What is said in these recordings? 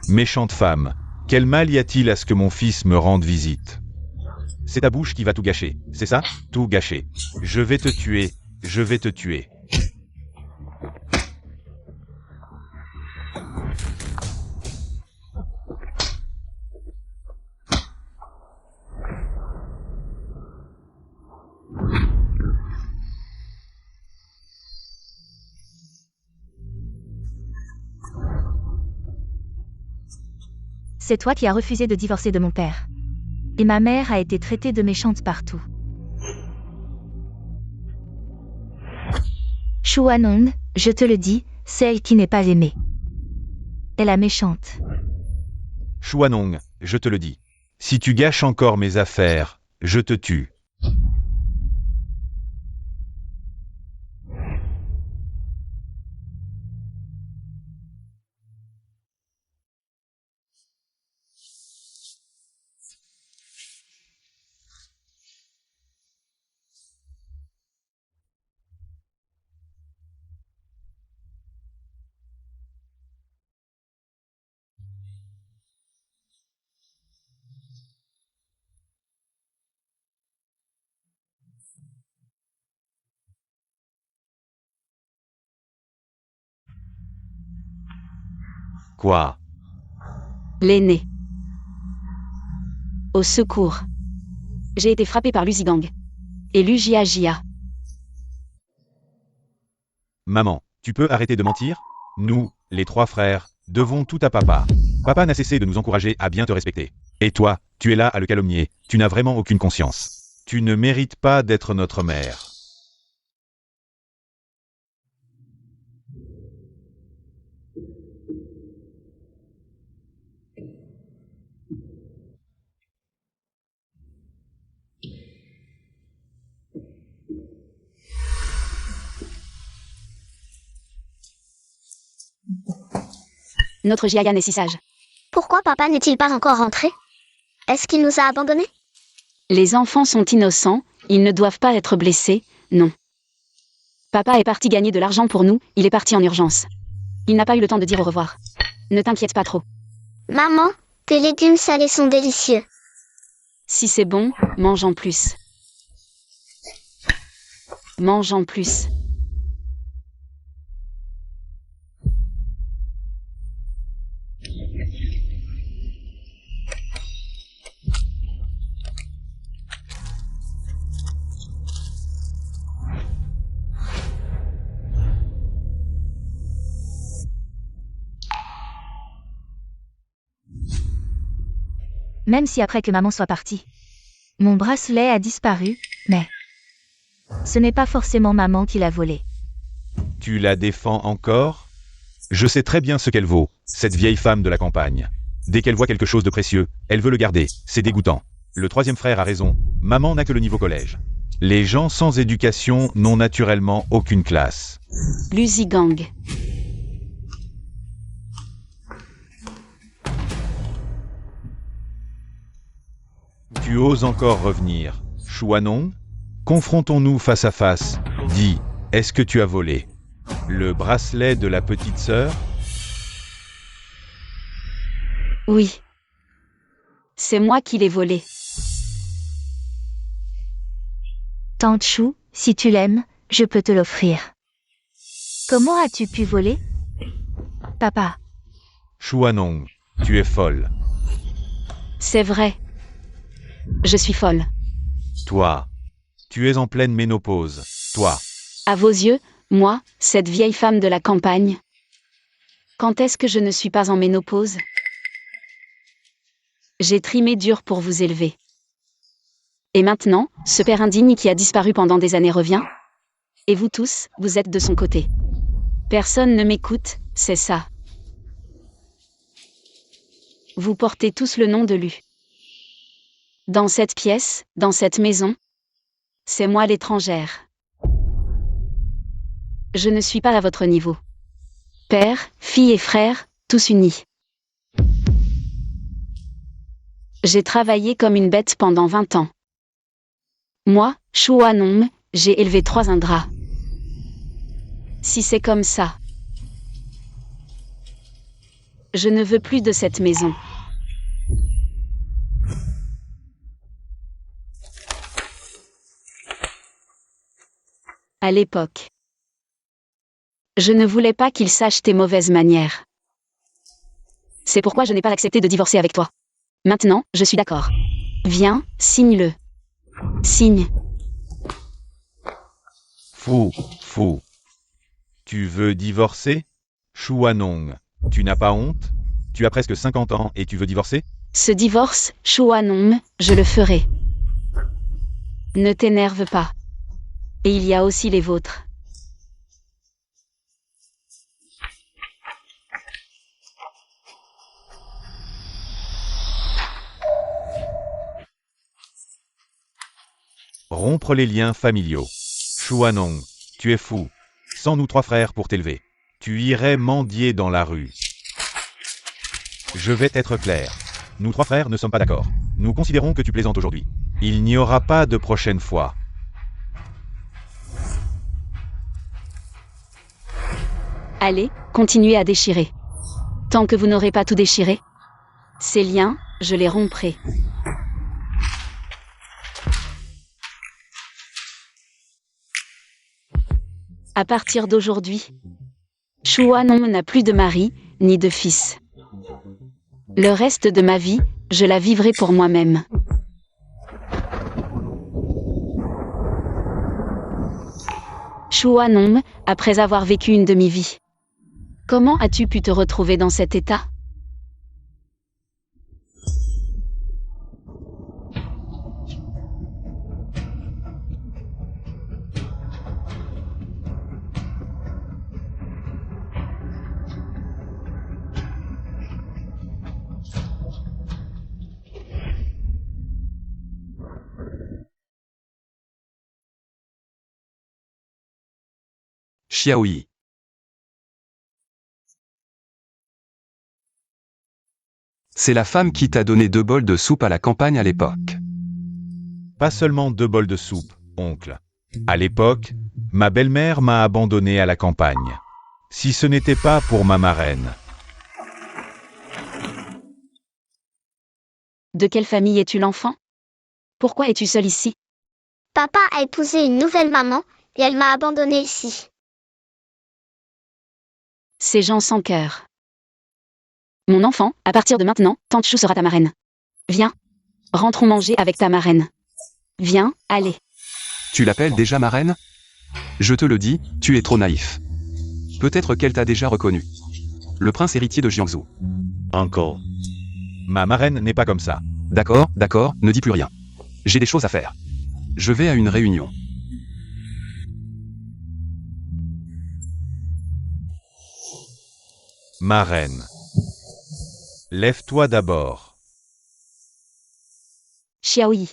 Méchante femme, quel mal y a-t-il à ce que mon fils me rende visite? C'est ta bouche qui va tout gâcher, c'est ça? Tout gâcher. Je vais te tuer, je vais te tuer. C'est toi qui as refusé de divorcer de mon père. Et ma mère a été traitée de méchante partout. Chuanong, je te le dis, celle qui n'est pas aimée. est la méchante. Chuanong, je te le dis. Si tu gâches encore mes affaires, je te tue. Quoi? L'aîné. Au secours. J'ai été frappé par Luzigang. Et Lujiajia. Maman, tu peux arrêter de mentir? Nous, les trois frères, devons tout à papa. Papa n'a cessé de nous encourager à bien te respecter. Et toi, tu es là à le calomnier, tu n'as vraiment aucune conscience. Tu ne mérites pas d'être notre mère. Notre Jiayan est si sage. Pourquoi papa n'est-il pas encore rentré? Est-ce qu'il nous a abandonnés? Les enfants sont innocents, ils ne doivent pas être blessés, non. Papa est parti gagner de l'argent pour nous, il est parti en urgence. Il n'a pas eu le temps de dire au revoir. Ne t'inquiète pas trop. Maman, tes légumes salés sont délicieux. Si c'est bon, mange en plus. Mange en plus. Même si après que maman soit partie, mon bracelet a disparu, mais ce n'est pas forcément maman qui l'a volé. Tu la défends encore? Je sais très bien ce qu'elle vaut, cette vieille femme de la campagne. Dès qu'elle voit quelque chose de précieux, elle veut le garder, c'est dégoûtant. Le troisième frère a raison, maman n'a que le niveau collège. Les gens sans éducation n'ont naturellement aucune classe. Luzigang. Tu oses encore revenir, Chuanong? Confrontons-nous face à face. Dis, est-ce que tu as volé le bracelet de la petite sœur? Oui. C'est moi qui l'ai volé. Tante Chou, si tu l'aimes, je peux te l'offrir. Comment as-tu pu voler? Papa. Chuanong, tu es folle. C'est vrai. Je suis folle. Toi, tu es en pleine ménopause. Toi. À vos yeux, moi, cette vieille femme de la campagne. Quand est-ce que je ne suis pas en ménopause? J'ai trimé dur pour vous élever. Et maintenant, ce père indigne qui a disparu pendant des années revient? Et vous tous, vous êtes de son côté. Personne ne m'écoute, c'est ça. Vous portez tous le nom de Lu. Dans cette pièce, dans cette maison, c'est moi l'étrangère. Je ne suis pas à votre niveau. Père, fille et frère, tous unis. J'ai travaillé comme une bête pendant 20 ans. Moi, Chuanong, j'ai élevé 3 Indras. Si c'est comme ça, Je ne veux plus de cette maison. À l'époque. Je ne voulais pas qu'il sache tes mauvaises manières. C'est pourquoi je n'ai pas accepté de divorcer avec toi. Maintenant, je suis d'accord. Viens, signe-le. Signe. Fou. Tu veux divorcer? Chouanong, tu n'as pas honte? Tu as presque 50 ans et tu veux divorcer? Ce divorce, Chouanom, je le ferai. Ne t'énerve pas. Et il y a aussi les vôtres. Rompre les liens familiaux. Chouanong, tu es fou. Sans nous 3 frères pour t'élever. Tu irais mendier dans la rue. Je vais être clair. Nous 3 frères ne sommes pas d'accord. Nous considérons que tu plaisantes aujourd'hui. Il n'y aura pas de prochaine fois. Allez, continuez à déchirer. Tant que vous n'aurez pas tout déchiré, ces liens, je les romprai. À partir d'aujourd'hui, Chouanon n'a plus de mari, ni de fils. Le reste de ma vie, je la vivrai pour moi-même. Chouanon, après avoir vécu une demi-vie. Comment as-tu pu te retrouver dans cet état? Xiaoyi. C'est la femme qui t'a donné 2 bols de soupe à la campagne à l'époque. Pas seulement 2 bols de soupe, oncle. À l'époque, ma belle-mère m'a abandonné à la campagne. Si ce n'était pas pour ma marraine. De quelle famille es-tu l'enfant? Pourquoi es-tu seul ici? Papa a épousé une nouvelle maman et elle m'a abandonnée ici. Ces gens sans cœur. Mon enfant, à partir de maintenant, Tante Chou sera ta marraine. Viens. Rentrons manger avec ta marraine. Viens, allez. Tu l'appelles déjà marraine? Je te le dis, tu es trop naïf. Peut-être qu'elle t'a déjà reconnu. Le prince héritier de Jiangsu. Uncle. Ma marraine n'est pas comme ça. D'accord, ne dis plus rien. J'ai des choses à faire. Je vais à une réunion. Marraine. Lève-toi d'abord. Xiaoyi.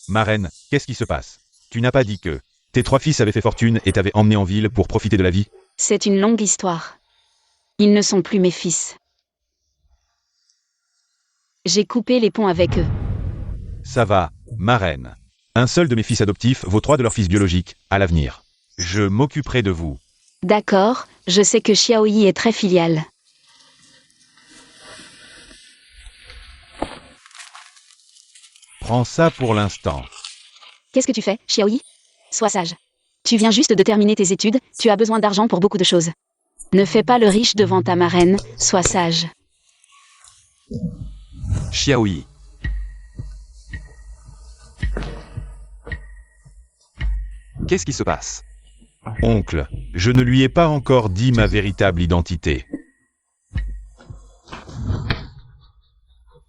Marraine, qu'est-ce qui se passe? Tu n'as pas dit que tes 3 fils avaient fait fortune et t'avaient emmené en ville pour profiter de la vie? C'est une longue histoire. Ils ne sont plus mes fils. J'ai coupé les ponts avec eux. Ça va, marraine. Un seul de mes fils adoptifs vaut 3 de leurs fils biologiques, à l'avenir. Je m'occuperai de vous. D'accord, je sais que Xiaoyi est très filial. Prends ça pour l'instant. Qu'est-ce que tu fais, Xiaoyi? Sois sage. Tu viens juste de terminer tes études, tu as besoin d'argent pour beaucoup de choses. Ne fais pas le riche devant ta marraine, sois sage. Xiaoyi. Qu'est-ce qui se passe? Oncle, je ne lui ai pas encore dit ma véritable identité.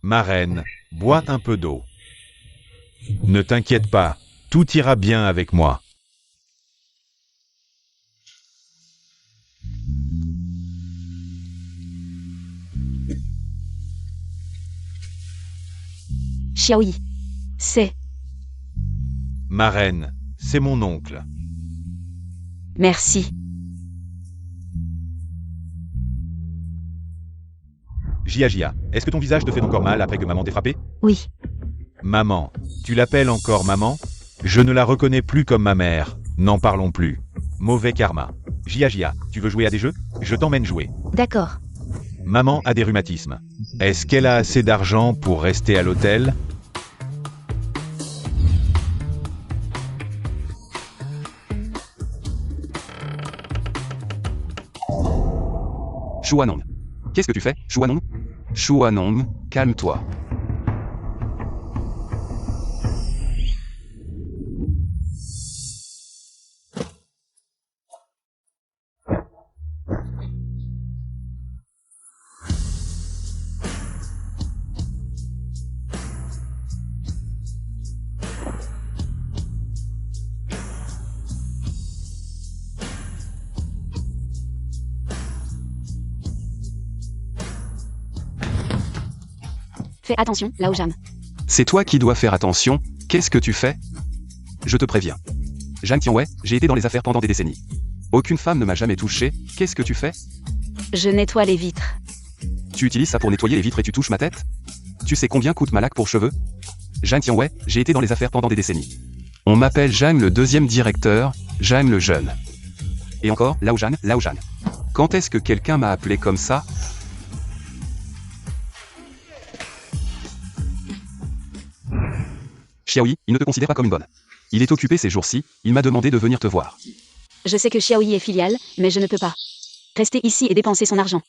Marraine, bois un peu d'eau. Ne t'inquiète pas, tout ira bien avec moi. Xiaoyi. C'est. Marraine, c'est mon oncle. Merci. Jia, est-ce que ton visage te fait encore mal après que maman t'ait frappé? Oui. Maman, tu l'appelles encore maman? Je ne la reconnais plus comme ma mère, n'en parlons plus. Mauvais karma. Jia, tu veux jouer à des jeux? Je t'emmène jouer. D'accord. Maman a des rhumatismes. Est-ce qu'elle a assez d'argent pour rester à l'hôtel? Chouanong. Qu'est-ce que tu fais, Chouanong? Chouanong, calme-toi. Fais attention, Lao Jam. C'est toi qui dois faire attention, qu'est-ce que tu fais? Je te préviens. Zhang Tianwei, j'ai été dans les affaires pendant des décennies. Aucune femme ne m'a jamais touché, qu'est-ce que tu fais? Je nettoie les vitres. Tu utilises ça pour nettoyer les vitres et tu touches ma tête? Tu sais combien coûte ma laque pour cheveux? Zhang Tianwei, j'ai été dans les affaires pendant des décennies. On m'appelle Zhang le deuxième directeur, Zhang le jeune. Et encore, Lao Zhang. Quand est-ce que quelqu'un m'a appelé comme ça? Xiaoyi, il ne te considère pas comme une bonne. Il est occupé ces jours-ci, il m'a demandé de venir te voir. Je sais que Xiaoyi est filiale, mais je ne peux pas rester ici et dépenser son argent.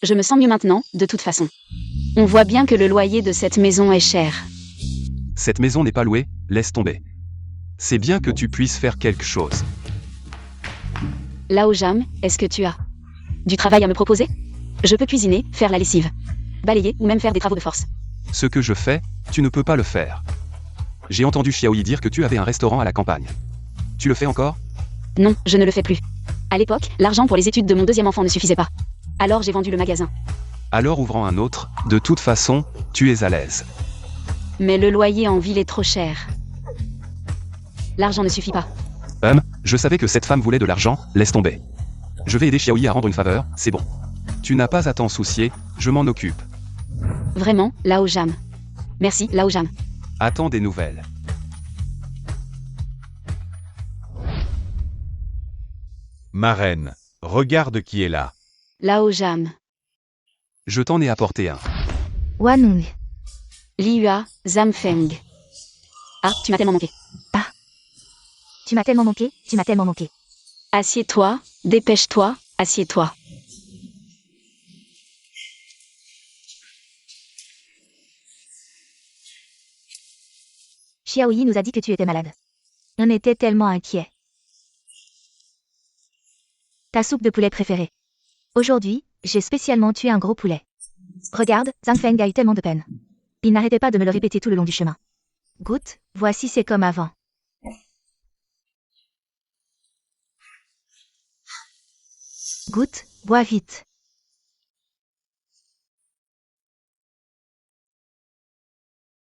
Je me sens mieux maintenant, de toute façon. On voit bien que le loyer de cette maison est cher. Cette maison n'est pas louée, laisse tomber. C'est bien que tu puisses faire quelque chose. Lao Jam, est-ce que tu as du travail à me proposer? Je peux cuisiner, faire la lessive, balayer ou même faire des travaux de force. Ce que je fais, tu ne peux pas le faire. J'ai entendu Xiaoyi dire que tu avais un restaurant à la campagne. Tu le fais encore? Non, je ne le fais plus. À l'époque, l'argent pour les études de mon deuxième enfant ne suffisait pas. Alors j'ai vendu le magasin. Alors ouvrant un autre, de toute façon, tu es à l'aise. Mais le loyer en ville est trop cher. L'argent ne suffit pas. Je savais que cette femme voulait de l'argent, laisse tomber. Je vais aider Xiaoyi à rendre une faveur, c'est bon. Tu n'as pas à t'en soucier, je m'en occupe. Vraiment, Lao Jam. Merci, Lao Jam. Attends des nouvelles. Ma reine, regarde qui est là. Lao Jam. Je t'en ai apporté un. Wanung. Liua, Zamfeng. Ah, tu m'as tellement manqué. Tu m'as tellement manqué, tu m'as tellement manqué. Assieds-toi, dépêche-toi, assieds-toi. Xiaoyi nous a dit que tu étais malade. On était tellement inquiets. Ta soupe de poulet préférée. Aujourd'hui, j'ai spécialement tué un gros poulet. Regarde, Zhang Feng a eu tellement de peine. Il n'arrêtait pas de me le répéter tout le long du chemin. Goûte, voici c'est comme avant. Goûte, bois vite.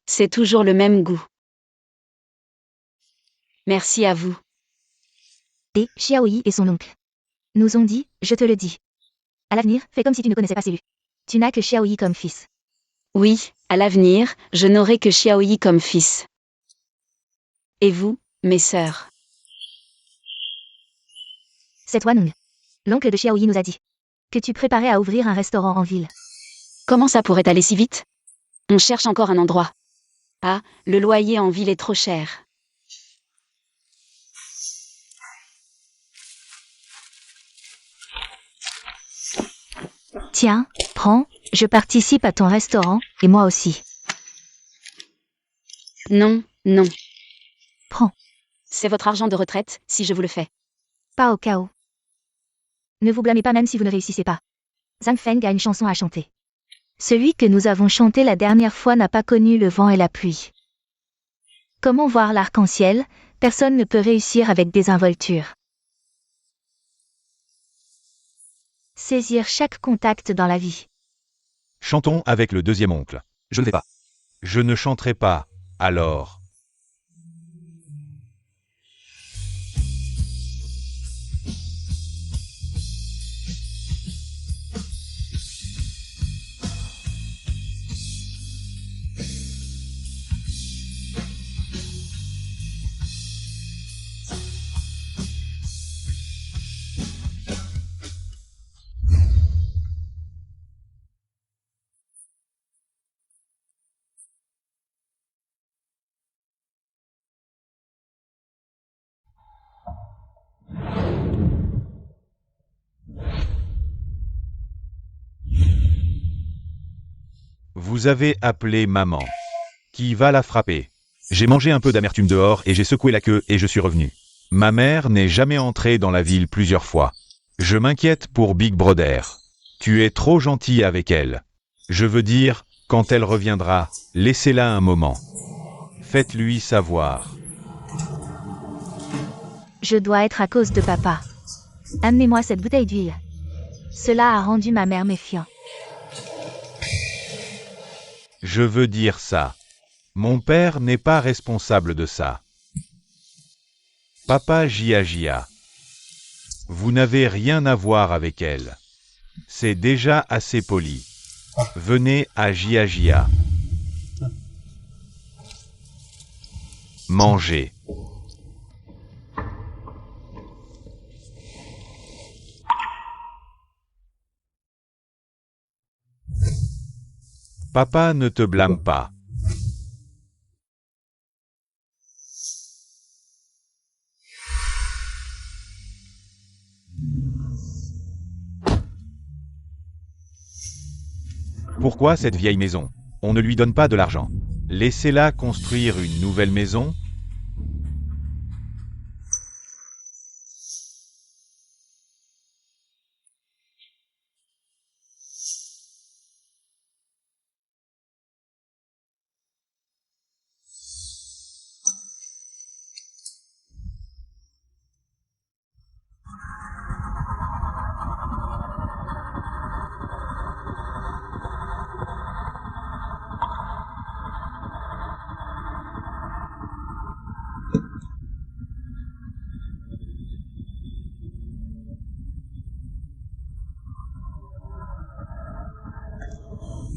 C'est toujours le même goût. Merci à vous. Et Xiaoyi et son oncle nous ont dit, je te le dis. À l'avenir, fais comme si tu ne connaissais pas Célu. Tu n'as que Xiaoyi comme fils. Oui, à l'avenir, je n'aurai que Xiaoyi comme fils. Et vous, mes sœurs? C'est Wanung. L'oncle de Xiaoyi nous a dit que tu préparais à ouvrir un restaurant en ville. Comment ça pourrait aller si vite? On cherche encore un endroit. Ah, le loyer en ville est trop cher. Tiens, prends, je participe à ton restaurant, et moi aussi. Non, non. Prends. C'est votre argent de retraite, si je vous le fais. Pas au cas où. Ne vous blâmez pas même si vous ne réussissez pas. Zhang Feng a une chanson à chanter. Celui que nous avons chanté la dernière fois n'a pas connu le vent et la pluie. Comment voir l'arc-en-ciel? Personne ne peut réussir avec désinvolture. Saisir chaque contact dans la vie. Chantons avec le deuxième oncle. Je ne vais pas. Je ne chanterai pas, alors. Vous avez appelé maman. Qui va la frapper? J'ai mangé un peu d'amertume dehors et j'ai secoué la queue et je suis revenu. Ma mère n'est jamais entrée dans la ville plusieurs fois. Je m'inquiète pour Big Brother. Tu es trop gentil avec elle. Je veux dire, quand elle reviendra, laissez-la un moment. Faites-lui savoir. Je dois être à cause de papa. Amenez-moi cette bouteille d'huile. Cela a rendu ma mère méfiante. Je veux dire ça. Mon père n'est pas responsable de ça. Papa Gia. Vous n'avez rien à voir avec elle. C'est déjà assez poli. Venez à Gia. Mangez. Papa ne te blâme pas. Pourquoi cette vieille maison? On ne lui donne pas de l'argent. Laissez-la construire une nouvelle maison.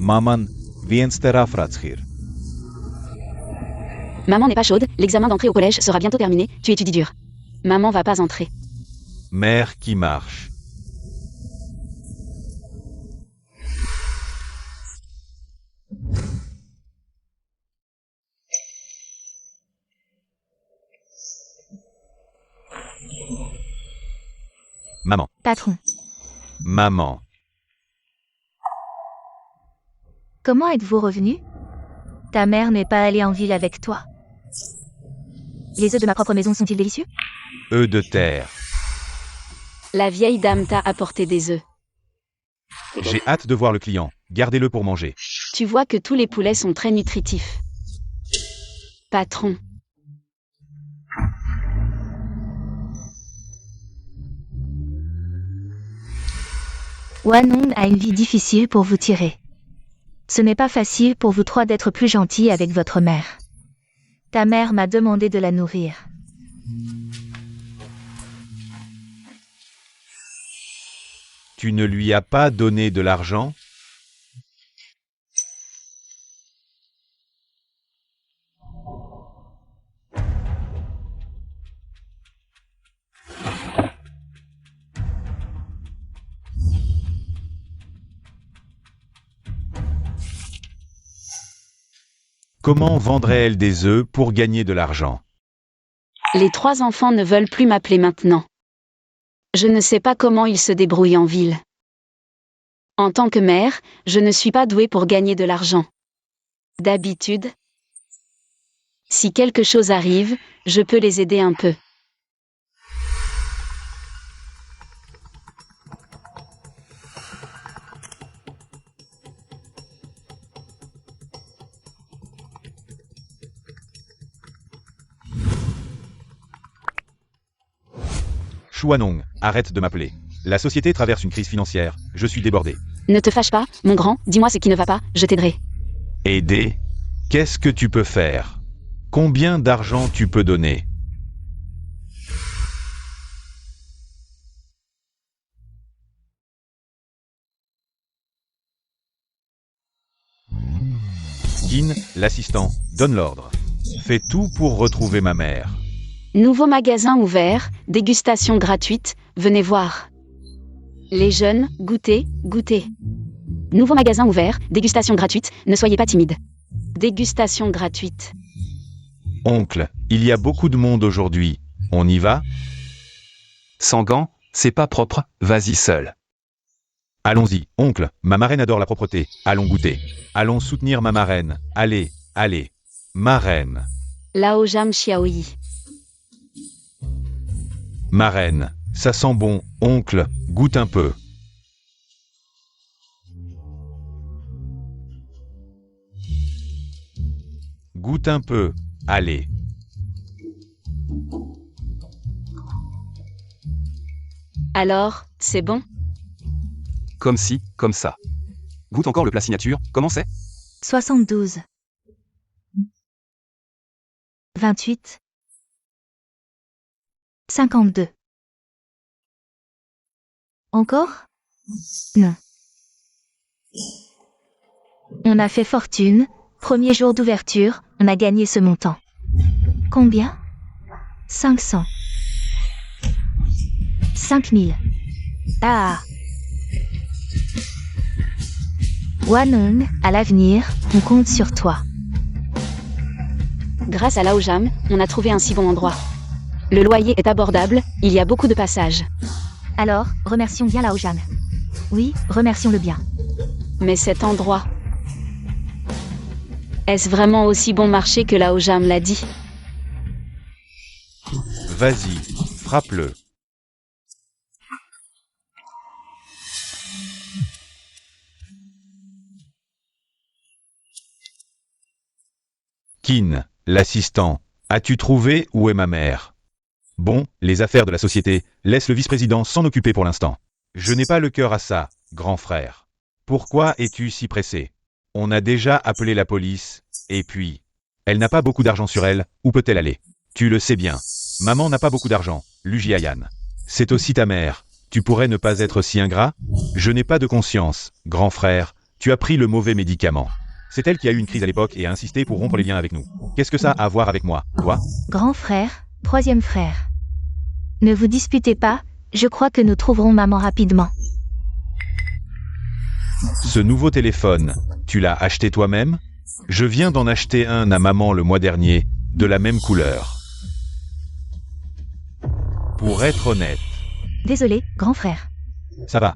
Maman, viens te rafraîchir. Maman n'est pas chaude, l'examen d'entrée au collège sera bientôt terminé, tu étudies dur. Maman va pas entrer. Mère qui marche. Maman. Patron, Maman. comment êtes-vous revenu? Ta mère n'est pas allée en ville avec toi. Les œufs de ma propre maison sont-ils délicieux? Œufs de terre. La vieille dame t'a apporté des œufs. J'ai hâte de voir le client. Gardez-le pour manger. Tu vois que tous les poulets sont très nutritifs. Patron. Wanong a une vie difficile pour vous tirer. Ce n'est pas facile pour vous trois d'être plus gentils avec votre mère. Ta mère m'a demandé de la nourrir. Tu ne lui as pas donné de l'argent? Comment vendrait-elle des œufs pour gagner de l'argent? Les 3 enfants ne veulent plus m'appeler maintenant. Je ne sais pas comment ils se débrouillent en ville. En tant que mère, je ne suis pas douée pour gagner de l'argent. D'habitude, si quelque chose arrive, je peux les aider un peu. Chouanong, arrête de m'appeler. La société traverse une crise financière. Je suis débordé. Ne te fâche pas, mon grand, dis-moi ce qui ne va pas, je t'aiderai. Aider? Qu'est-ce que tu peux faire? Combien d'argent tu peux donner? Kin, l'assistant, donne l'ordre. Fais tout pour retrouver ma mère. Nouveau magasin ouvert, dégustation gratuite, venez voir. Les jeunes, goûtez, goûtez. Nouveau magasin ouvert, dégustation gratuite, ne soyez pas timide. Dégustation gratuite. Oncle, il y a beaucoup de monde aujourd'hui. On y va? Sans gants, c'est pas propre, vas-y seul. Allons-y, oncle, ma marraine adore la propreté. Allons goûter. Allons soutenir ma marraine. Allez, allez. Marraine. Laojam Xiaoyi. Marraine. Ça sent bon, oncle, goûte un peu. Goûte un peu, allez. Alors, c'est bon? Comme si, comme ça. Goûte encore le plat signature, comment c'est? 72. 28. 52. Encore? Non. On a fait fortune. Premier jour d'ouverture, on a gagné ce montant. Combien? 500. 5000. Ah. Wanong, à l'avenir, on compte sur toi. Grâce à Laojam, on a trouvé un si bon endroit. Le loyer est abordable, il y a beaucoup de passages. Alors, remercions bien Laojam. Oui, remercions-le bien. Mais cet endroit... Est-ce vraiment aussi bon marché que Laojam l'a dit? Vas-y, frappe-le. Kin, l'assistant, as-tu trouvé où est ma mère? Bon, les affaires de la société, laisse le vice-président s'en occuper pour l'instant. Je n'ai pas le cœur à ça, grand frère. Pourquoi es-tu si pressé? On a déjà appelé la police, et puis... Elle n'a pas beaucoup d'argent sur elle, où peut-elle aller? Tu le sais bien. Maman n'a pas beaucoup d'argent, Lujiayan. C'est aussi ta mère. Tu pourrais ne pas être si ingrat? Je n'ai pas de conscience, grand frère. Tu as pris le mauvais médicament. C'est elle qui a eu une crise à l'époque et a insisté pour rompre les liens avec nous. Qu'est-ce que ça a à voir avec moi, toi? Grand frère, troisième frère. Ne vous disputez pas, je crois que nous trouverons maman rapidement. Ce nouveau téléphone, tu l'as acheté toi-même? Je viens d'en acheter un à maman le mois dernier, de la même couleur. Pour être honnête. Désolé, grand frère. Ça va.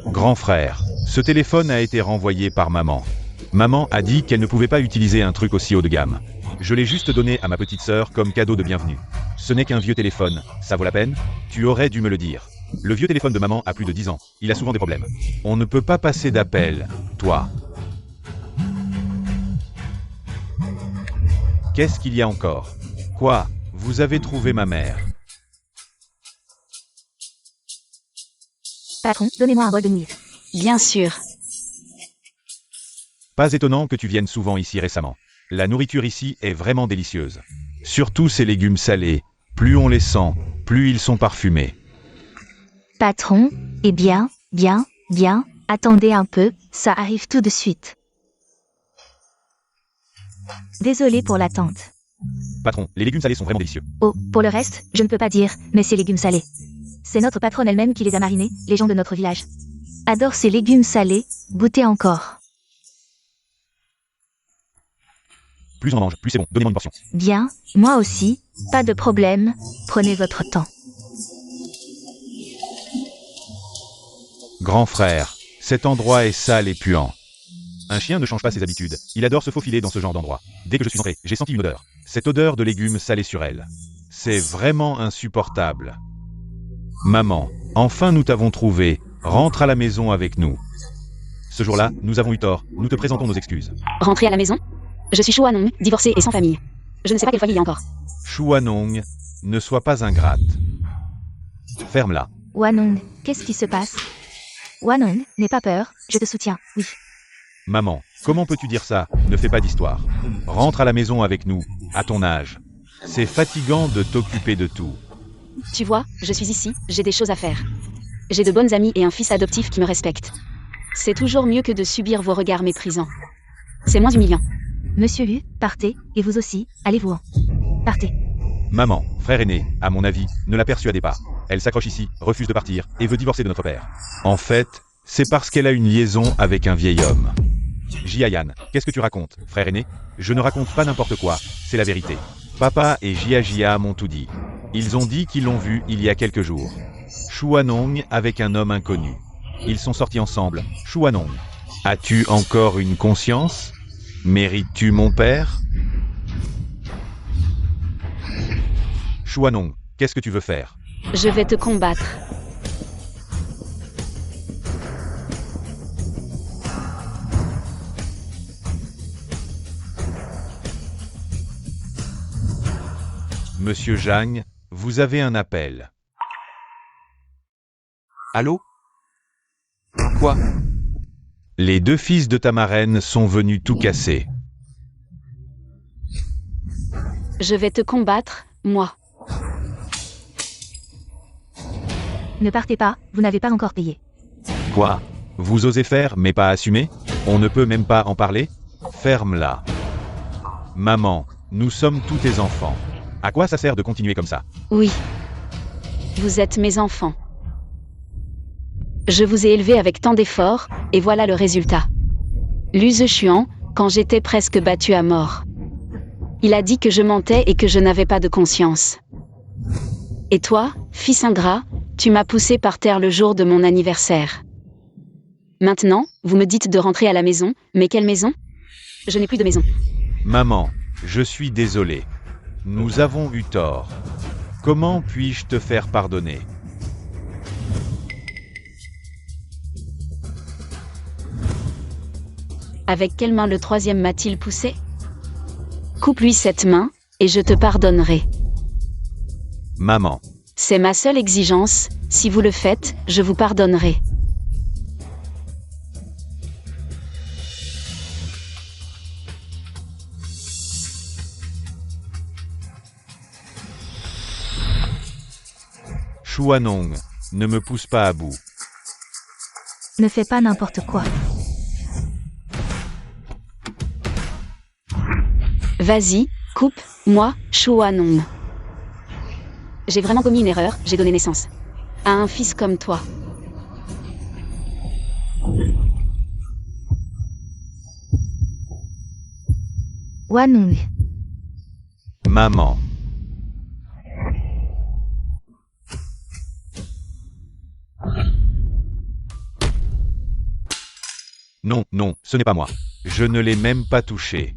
Grand frère, ce téléphone a été renvoyé par maman. Maman a dit qu'elle ne pouvait pas utiliser un truc aussi haut de gamme. Je l'ai juste donné à ma petite sœur comme cadeau de bienvenue. Ce n'est qu'un vieux téléphone, ça vaut la peine? Tu aurais dû me le dire. Le vieux téléphone de maman a plus de 10 ans, il a souvent des problèmes. On ne peut pas passer d'appel, toi. Qu'est-ce qu'il y a encore? Quoi? Vous avez trouvé ma mère? Patron, donnez-moi un bol de nouilles. Bien sûr. Pas étonnant que tu viennes souvent ici récemment. La nourriture ici est vraiment délicieuse. Surtout ces légumes salés. Plus on les sent, plus ils sont parfumés. Patron, eh bien, attendez un peu, ça arrive tout de suite. Désolé pour l'attente. Patron, les légumes salés sont vraiment délicieux. Oh, pour le reste, je ne peux pas dire, mais ces légumes salés. C'est notre patronne elle-même qui les a marinés, les gens de notre village. Adore ces légumes salés, goûtez encore. Plus on en mange, plus c'est bon, donnez-moi une portion. Bien, moi aussi, pas de problème, prenez votre temps. Grand frère, cet endroit est sale et puant. Un chien ne change pas ses habitudes, il adore se faufiler dans ce genre d'endroit. Dès que je suis entré, j'ai senti une odeur. Cette odeur de légumes salés sur elle. C'est vraiment insupportable. Maman, enfin nous t'avons trouvé, rentre à la maison avec nous. Ce jour-là, nous avons eu tort, nous te présentons nos excuses. Rentrez à la maison? Je suis Shuanong, divorcée et sans famille. Je ne sais pas quel foyer il y a encore. Shuanong, ne sois pas ingrate. Ferme-la. Wanong, qu'est-ce qui se passe? Wanong, n'aie pas peur, je te soutiens, oui. Maman, comment peux-tu dire ça? Ne fais pas d'histoire. Rentre à la maison avec nous, à ton âge. C'est fatigant de t'occuper de tout. Tu vois, je suis ici, j'ai des choses à faire. J'ai de bonnes amies et un fils adoptif qui me respecte. C'est toujours mieux que de subir vos regards méprisants. C'est moins humiliant. Monsieur Lu, partez, et vous aussi, allez-vous-en. Partez. Maman, frère aîné, à mon avis, ne la persuadez pas. Elle s'accroche ici, refuse de partir, et veut divorcer de notre père. En fait, c'est parce qu'elle a une liaison avec un vieil homme. Jiayan, qu'est-ce que tu racontes, frère aîné? Je ne raconte pas n'importe quoi, c'est la vérité. Papa et Jia m'ont tout dit. Ils ont dit qu'ils l'ont vu il y a quelques jours. Shuanong avec un homme inconnu. Ils sont sortis ensemble. Chouanong. As-tu encore une conscience? Mérites-tu mon père? Chouanong, qu'est-ce que tu veux faire? Je vais te combattre. Monsieur Zhang, vous avez un appel. Allô? Quoi? Les deux fils de ta marraine sont venus tout casser. Je vais te combattre, moi. Ne partez pas, vous n'avez pas encore payé. Quoi? Vous osez faire mais pas assumer? On ne peut même pas en parler? Ferme-la. Maman, nous sommes tous tes enfants. À quoi ça sert de continuer comme ça? Oui. Vous êtes mes enfants. Je vous ai élevés avec tant d'efforts, et voilà le résultat. Lu Zexuan, quand j'étais presque battu à mort. Il a dit que je mentais et que je n'avais pas de conscience. Et toi, fils ingrat, tu m'as poussé par terre le jour de mon anniversaire. Maintenant, vous me dites de rentrer à la maison, mais quelle maison? Je n'ai plus de maison. Maman, je suis désolé. Nous avons eu tort. Comment puis-je te faire pardonner? Avec quelle main le troisième m'a-t-il poussé? Coupe-lui cette main, et je te pardonnerai. Maman, C'est ma seule exigence, si vous le faites, je vous pardonnerai. Chouanong, ne me pousse pas à bout. Ne fais pas n'importe quoi. Vas-y, coupe, moi, Chouanong. J'ai vraiment commis une erreur, j'ai donné naissance à un fils comme toi. Wanong. Maman. Non, non, ce n'est pas moi. Je ne l'ai même pas touché.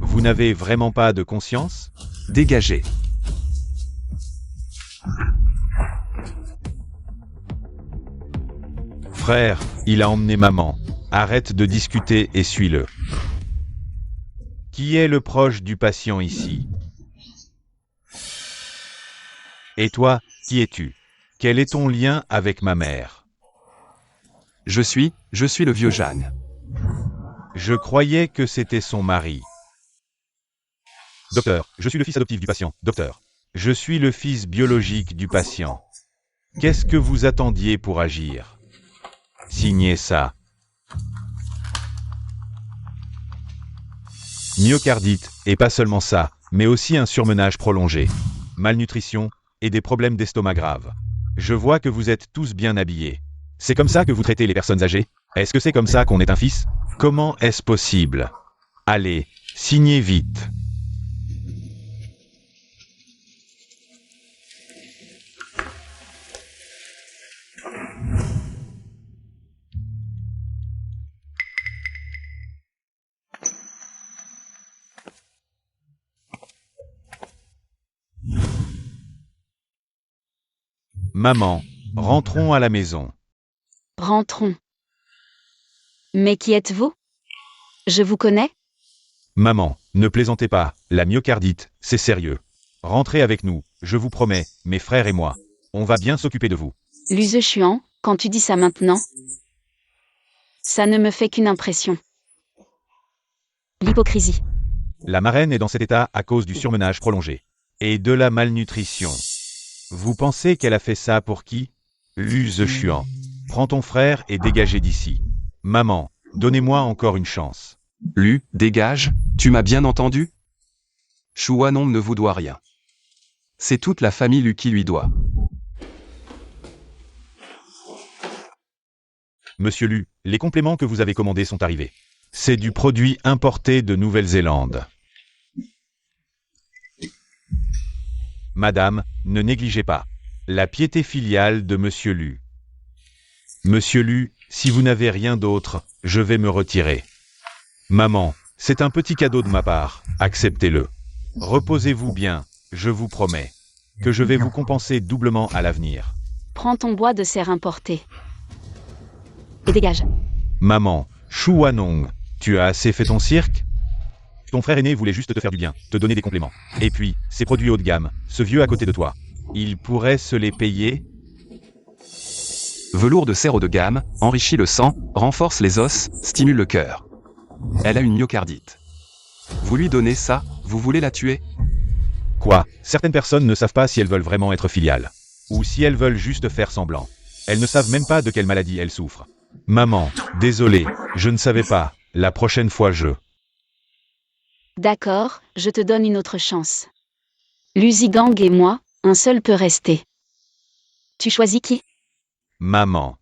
Vous n'avez vraiment pas de conscience? Dégagez. Frère, il a emmené maman. Arrête de discuter et suis-le. Qui est le proche du patient ici? Et toi, qui es-tu? Quel est ton lien avec ma mère? Je suis le vieux Zhang. Je croyais que c'était son mari. Docteur, je suis le fils adoptif du patient. Docteur, je suis le fils biologique du patient. Qu'est-ce que vous attendiez pour agir? Signez ça. Myocardite, et pas seulement ça, mais aussi un surmenage prolongé, malnutrition et des problèmes d'estomac graves. Je vois que vous êtes tous bien habillés. C'est comme ça que vous traitez les personnes âgées? Est-ce que c'est comme ça qu'on est un fils? Comment est-ce possible? Allez, signez vite. Maman, rentrons à la maison. Rentrons. Mais qui êtes-vous? Je vous connais? Maman, ne plaisantez pas, la myocardite, c'est sérieux. Rentrez avec nous, je vous promets, mes frères et moi. On va bien s'occuper de vous. Lu Zexuan, quand tu dis ça maintenant, ça ne me fait qu'une impression. L'hypocrisie. La marraine est dans cet état à cause du surmenage prolongé. Et de la malnutrition. Vous pensez qu'elle a fait ça pour qui? Lu Zexuan. Prends ton frère et dégagez d'ici. Maman, donnez-moi encore une chance. Lu, dégage, tu m'as bien entendu? Chouanong ne vous doit rien. C'est toute la famille Lu qui lui doit. Monsieur Lu, les compléments que vous avez commandés sont arrivés. C'est du produit importé de Nouvelle-Zélande. Madame, ne négligez pas. La piété filiale de Monsieur Lu. Monsieur Lu, si vous n'avez rien d'autre, je vais me retirer. Maman, c'est un petit cadeau de ma part, acceptez-le. Reposez-vous bien, je vous promets que je vais vous compenser doublement à l'avenir. Prends ton bois de serre importé. Et dégage. Maman, Shu Wanong, tu as assez fait ton cirque? Ton frère aîné voulait juste te faire du bien, te donner des compléments. Et puis, ces produits haut de gamme, ce vieux à côté de toi. Il pourrait se les payer? Velours de serre haut de gamme, enrichit le sang, renforce les os, stimule le cœur. Elle a une myocardite. Vous lui donnez ça, vous voulez la tuer? Quoi? Certaines personnes ne savent pas si elles veulent vraiment être filiales. Ou si elles veulent juste faire semblant. Elles ne savent même pas de quelle maladie elles souffrent. Maman, désolé, je ne savais pas. La prochaine fois je... D'accord, je te donne une autre chance. Lu Zigang et moi, un seul peut rester. Tu choisis qui? Maman.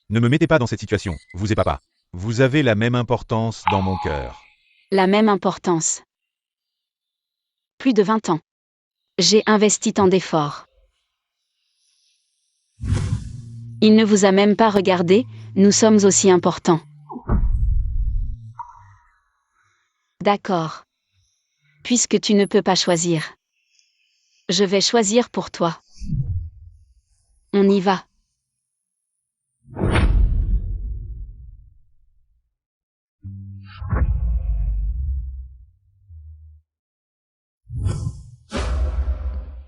Ne me mettez pas dans cette situation, vous et papa. Vous avez la même importance dans mon cœur. La même importance. Plus de 20 ans. J'ai investi tant d'efforts. Il ne vous a même pas regardé, nous sommes aussi importants. D'accord. Puisque tu ne peux pas choisir. Je vais choisir pour toi. On y va.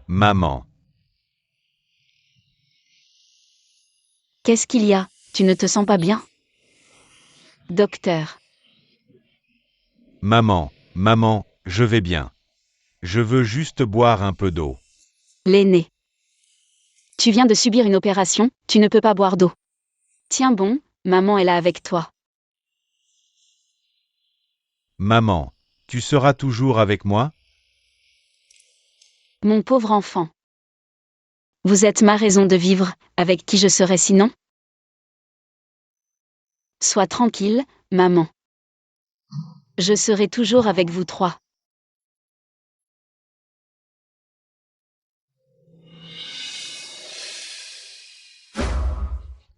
Maman. Qu'est-ce qu'il y a? Tu ne te sens pas bien? Docteur. Maman, je vais bien. Je veux juste boire un peu d'eau. L'aîné. Tu viens de subir une opération, tu ne peux pas boire d'eau. Tiens bon, maman est là avec toi. Maman, tu seras toujours avec moi? Mon pauvre enfant. Vous êtes ma raison de vivre, avec qui je serais sinon? Sois tranquille, maman. Je serai toujours avec vous trois.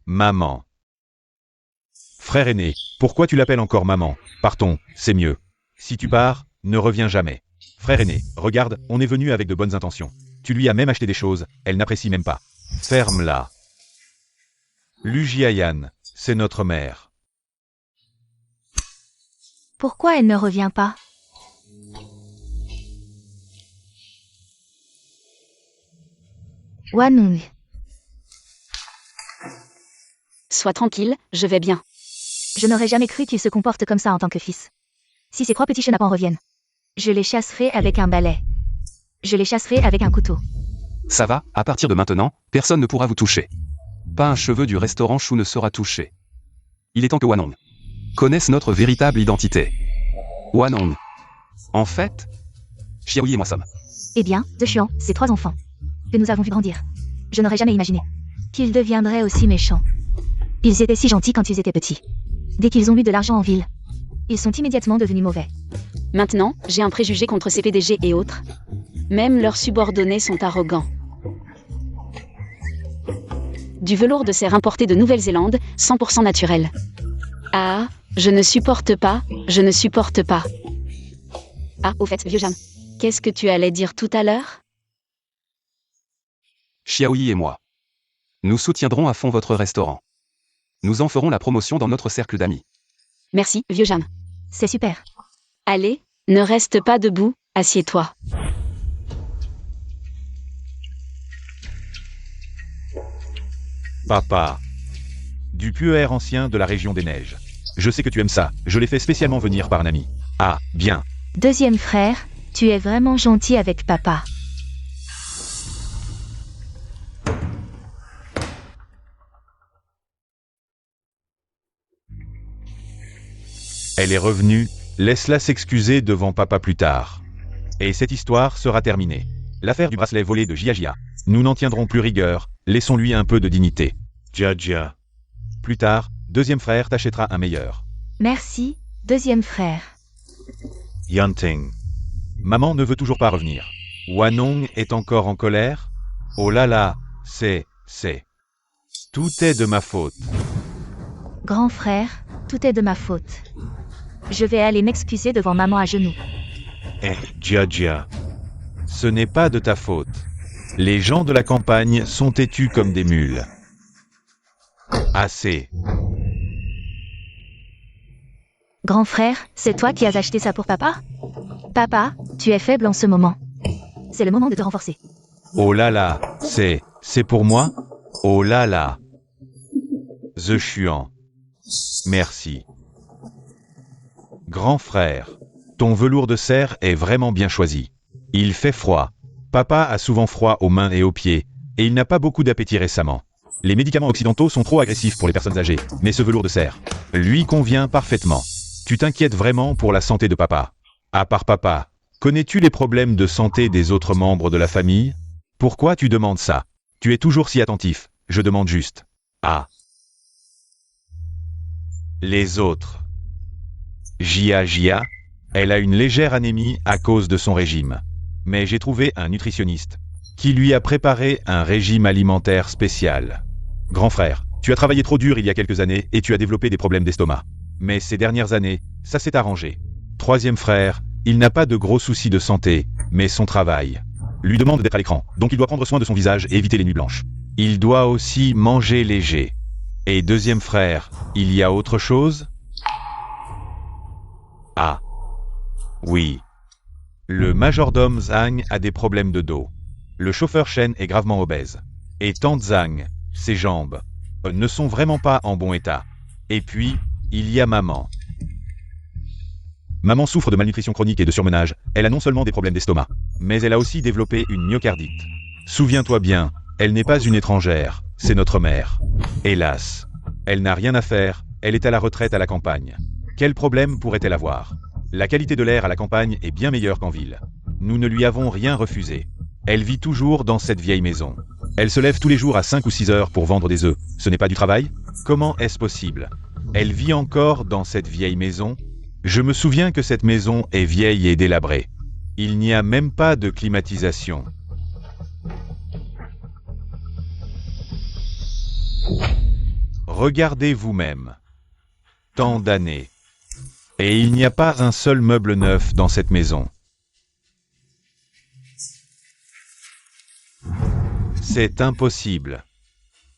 Maman. Frère aîné, pourquoi tu l'appelles encore maman? Partons, c'est mieux. Si tu pars, ne reviens jamais. Frère aîné, regarde, on est venu avec de bonnes intentions. Tu lui as même acheté des choses, elle n'apprécie même pas. Ferme-la. Lu Jiayan, c'est notre mère. Pourquoi elle ne revient pas? Wanong. Sois tranquille, je vais bien. Je n'aurais jamais cru qu'il se comporte comme ça en tant que fils. Si ces trois petits chenapans reviennent, je les chasserai avec un balai. Je les chasserai avec un couteau. Ça va, à partir de maintenant, personne ne pourra vous toucher. Pas un cheveu du restaurant Chou ne sera touché. Il est temps que Wanong connaisse notre véritable identité. Wanong. En fait, Xiaoyi et moi sommes. Eh bien, de Xuan, ces trois enfants que nous avons vu grandir. Je n'aurais jamais imaginé qu'ils deviendraient aussi méchants. Ils étaient si gentils quand ils étaient petits. Dès qu'ils ont eu de l'argent en ville, ils sont immédiatement devenus mauvais. Maintenant, j'ai un préjugé contre ces PDG et autres. Même leurs subordonnés sont arrogants. Du velours de serre importé de Nouvelle-Zélande, 100% naturel. Ah, je ne supporte pas, je ne supporte pas. Ah, au fait, vieux Jam, qu'est-ce que tu allais dire tout à l'heure? Xiaoyi et moi. Nous soutiendrons à fond votre restaurant. Nous en ferons la promotion dans notre cercle d'amis. Merci, vieux Jam. C'est super. Allez, ne reste pas debout, assieds-toi. Papa. Du puer ancien de la région des neiges. Je sais que tu aimes ça, je l'ai fait spécialement venir par un ami. Ah, bien. Deuxième frère, tu es vraiment gentil avec papa. Elle est revenue, laisse-la s'excuser devant papa plus tard. Et cette histoire sera terminée. L'affaire du bracelet volé de Jia. Nous n'en tiendrons plus rigueur, laissons-lui un peu de dignité. Jia. Plus tard, deuxième frère t'achètera un meilleur. Merci, deuxième frère. Yanting. Maman ne veut toujours pas revenir. Wanong est encore en colère? Oh là là, c'est... Tout est de ma faute. Grand frère, tout est de ma faute. Je vais aller m'excuser devant maman à genoux. Eh, Gia. Ce n'est pas de ta faute. Les gens de la campagne sont têtus comme des mules. Assez. Grand frère, c'est toi qui as acheté ça pour papa? Papa, tu es faible en ce moment. C'est le moment de te renforcer. Oh là là, c'est pour moi? Oh là là. The Chuan. Merci. Grand frère, ton velours de cerf est vraiment bien choisi. Il fait froid. Papa a souvent froid aux mains et aux pieds, et il n'a pas beaucoup d'appétit récemment. Les médicaments occidentaux sont trop agressifs pour les personnes âgées, mais ce velours de cerf lui convient parfaitement. Tu t'inquiètes vraiment pour la santé de papa. À part papa, connais-tu les problèmes de santé des autres membres de la famille? Pourquoi tu demandes ça? Tu es toujours si attentif, je demande juste. Ah. Les autres. Gia, elle a une légère anémie à cause de son régime. Mais j'ai trouvé un nutritionniste qui lui a préparé un régime alimentaire spécial. Grand frère, tu as travaillé trop dur il y a quelques années et tu as développé des problèmes d'estomac. Mais ces dernières années, ça s'est arrangé. Troisième frère, il n'a pas de gros soucis de santé, mais son travail lui demande d'être à l'écran, donc il doit prendre soin de son visage et éviter les nuits blanches. Il doit aussi manger léger. Et deuxième frère, il y a autre chose? Ah. Oui. Le majordome Zhang a des problèmes de dos. Le chauffeur Shen est gravement obèse. Et tante Zhang, ses jambes, ne sont vraiment pas en bon état. Et puis, il y a maman. Maman souffre de malnutrition chronique et de surmenage. Elle a non seulement des problèmes d'estomac, mais elle a aussi développé une myocardite. Souviens-toi bien, elle n'est pas une étrangère, c'est notre mère. Hélas, elle n'a rien à faire, elle est à la retraite à la campagne. Quel problème pourrait-elle avoir? La qualité de l'air à la campagne est bien meilleure qu'en ville. Nous ne lui avons rien refusé. Elle vit toujours dans cette vieille maison. Elle se lève tous les jours à 5 ou 6 heures pour vendre des œufs. Ce n'est pas du travail? Comment est-ce possible? Elle vit encore dans cette vieille maison? Je me souviens que cette maison est vieille et délabrée. Il n'y a même pas de climatisation. Regardez vous-même. Tant d'années. Et il n'y a pas un seul meuble neuf dans cette maison. C'est impossible.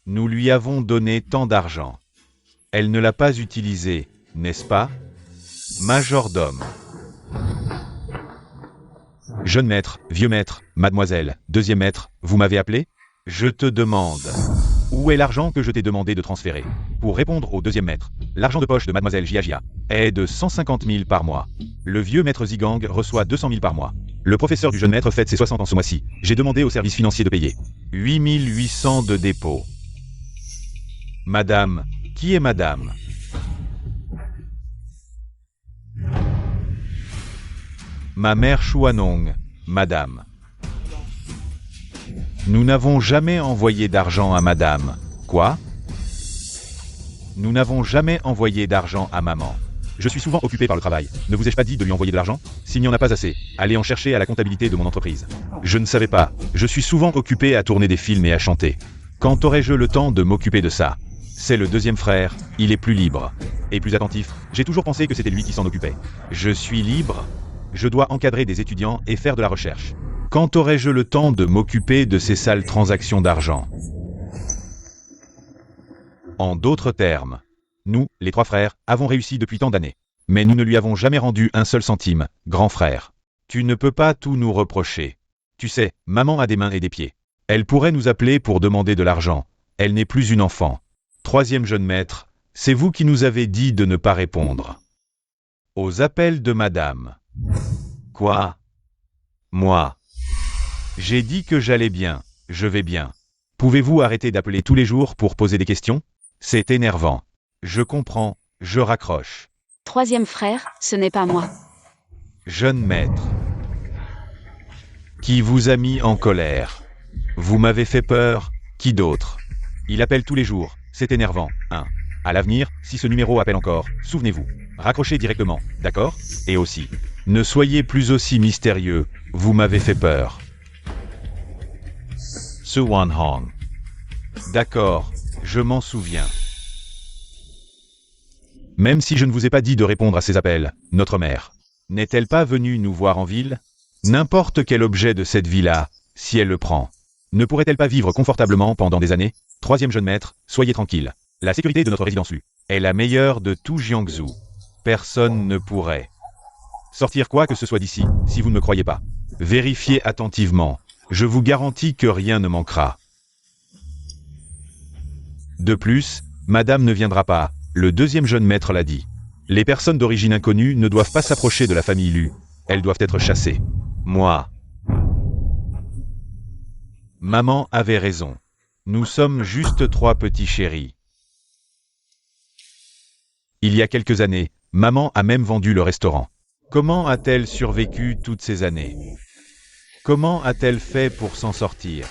Nous lui avons donné tant d'argent. Elle ne l'a pas utilisé, n'est-ce pas? Majordome. Jeune maître, vieux maître, mademoiselle, deuxième maître, vous m'avez appelé? Je te demande. Où est l'argent que je t'ai demandé de transférer? Pour répondre au deuxième maître, l'argent de poche de mademoiselle Gia est de 150 000 par mois. Le vieux maître Zigang reçoit 200 000 par mois. Le professeur du jeune maître fête ses 60 ans ce mois-ci. J'ai demandé au service financier de payer 8 800 de dépôt. Madame, qui est madame? Ma mère Chuanong, madame. Nous n'avons jamais envoyé d'argent à madame. Quoi? Nous n'avons jamais envoyé d'argent à maman. Je suis souvent occupé par le travail. Ne vous ai-je pas dit de lui envoyer de l'argent? S'il n'y en a pas assez, allez en chercher à la comptabilité de mon entreprise. Je ne savais pas. Je suis souvent occupé à tourner des films et à chanter. Quand aurai-je le temps de m'occuper de ça? C'est le deuxième frère, il est plus libre. Et plus attentif, j'ai toujours pensé que c'était lui qui s'en occupait. Je suis libre? Je dois encadrer des étudiants et faire de la recherche. Quand aurai-je le temps de m'occuper de ces sales transactions d'argent? En d'autres termes, nous, les trois frères, avons réussi depuis tant d'années. Mais nous ne lui avons jamais rendu un seul centime, grand frère. Tu ne peux pas tout nous reprocher. Tu sais, maman a des mains et des pieds. Elle pourrait nous appeler pour demander de l'argent. Elle n'est plus une enfant. Troisième jeune maître, c'est vous qui nous avez dit de ne pas répondre aux appels de madame. Quoi? Moi? J'ai dit que j'allais bien, je vais bien. Pouvez-vous arrêter d'appeler tous les jours pour poser des questions? C'est énervant. Je comprends, je raccroche. Troisième frère, ce n'est pas moi. Jeune maître. Qui vous a mis en colère? Vous m'avez fait peur, qui d'autre? Il appelle tous les jours, c'est énervant, hein. À l'avenir, si ce numéro appelle encore, souvenez-vous. Raccrochez directement, d'accord? Et aussi, ne soyez plus aussi mystérieux, vous m'avez fait peur. Su Wan Hong. D'accord, je m'en souviens. Même si je ne vous ai pas dit de répondre à ces appels, notre mère n'est-elle pas venue nous voir en ville? N'importe quel objet de cette villa, si elle le prend, ne pourrait-elle pas vivre confortablement pendant des années? Troisième jeune maître, soyez tranquille. La sécurité de notre résidence Lu est la meilleure de tout Jiangsu. Personne ne pourrait sortir quoi que ce soit d'ici, si vous ne me croyez pas. Vérifiez attentivement. Je vous garantis que rien ne manquera. De plus, madame ne viendra pas, le deuxième jeune maître l'a dit. Les personnes d'origine inconnue ne doivent pas s'approcher de la famille Lu. Elles doivent être chassées. Moi. Maman avait raison. Nous sommes juste 3 petits chéris. Il y a quelques années, maman a même vendu le restaurant. Comment a-t-elle survécu toutes ces années? Comment a-t-elle fait pour s'en sortir?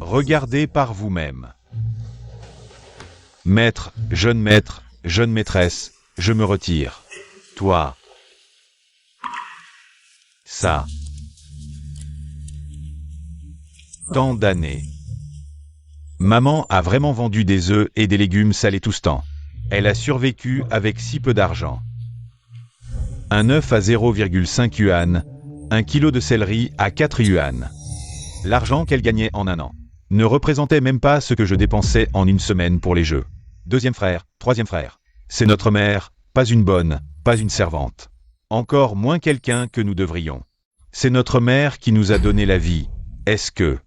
Regardez par vous-même. Maître, jeune maîtresse, je me retire. Toi. Ça. Tant d'années. Maman a vraiment vendu des œufs et des légumes salés tout ce temps. Elle a survécu avec si peu d'argent. Un œuf à 0,5 yuan, un kilo de céleri à 4 yuan. L'argent qu'elle gagnait en un an ne représentait même pas ce que je dépensais en une semaine pour les jeux. Deuxième frère, troisième frère. C'est notre mère, pas une bonne, pas une servante. Encore moins quelqu'un que nous devrions. C'est notre mère qui nous a donné la vie. Est-ce que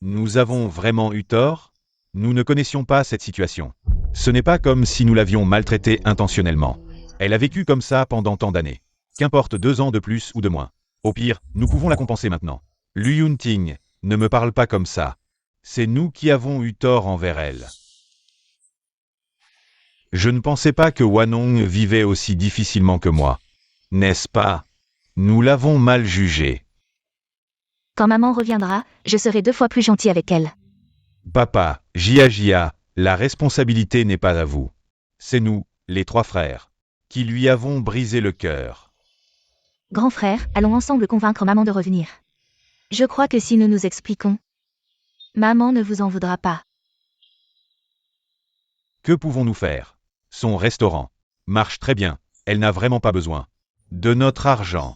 nous avons vraiment eu tort? Nous ne connaissions pas cette situation. Ce n'est pas comme si nous l'avions maltraitée intentionnellement. Elle a vécu comme ça pendant tant d'années. Qu'importe 2 ans de plus ou de moins. Au pire, nous pouvons la compenser maintenant. Lu Yunting, ne me parle pas comme ça. C'est nous qui avons eu tort envers elle. Je ne pensais pas que Wanong vivait aussi difficilement que moi. N'est-ce pas? Nous l'avons mal jugée. Quand maman reviendra, je serai 2 fois plus gentil avec elle. Papa, Jia, la responsabilité n'est pas à vous. C'est nous, les 3 frères, qui lui avons brisé le cœur. Grand frère, allons ensemble convaincre maman de revenir. Je crois que si nous nous expliquons, maman ne vous en voudra pas. Que pouvons-nous faire? Son restaurant marche très bien. Elle n'a vraiment pas besoin de notre argent.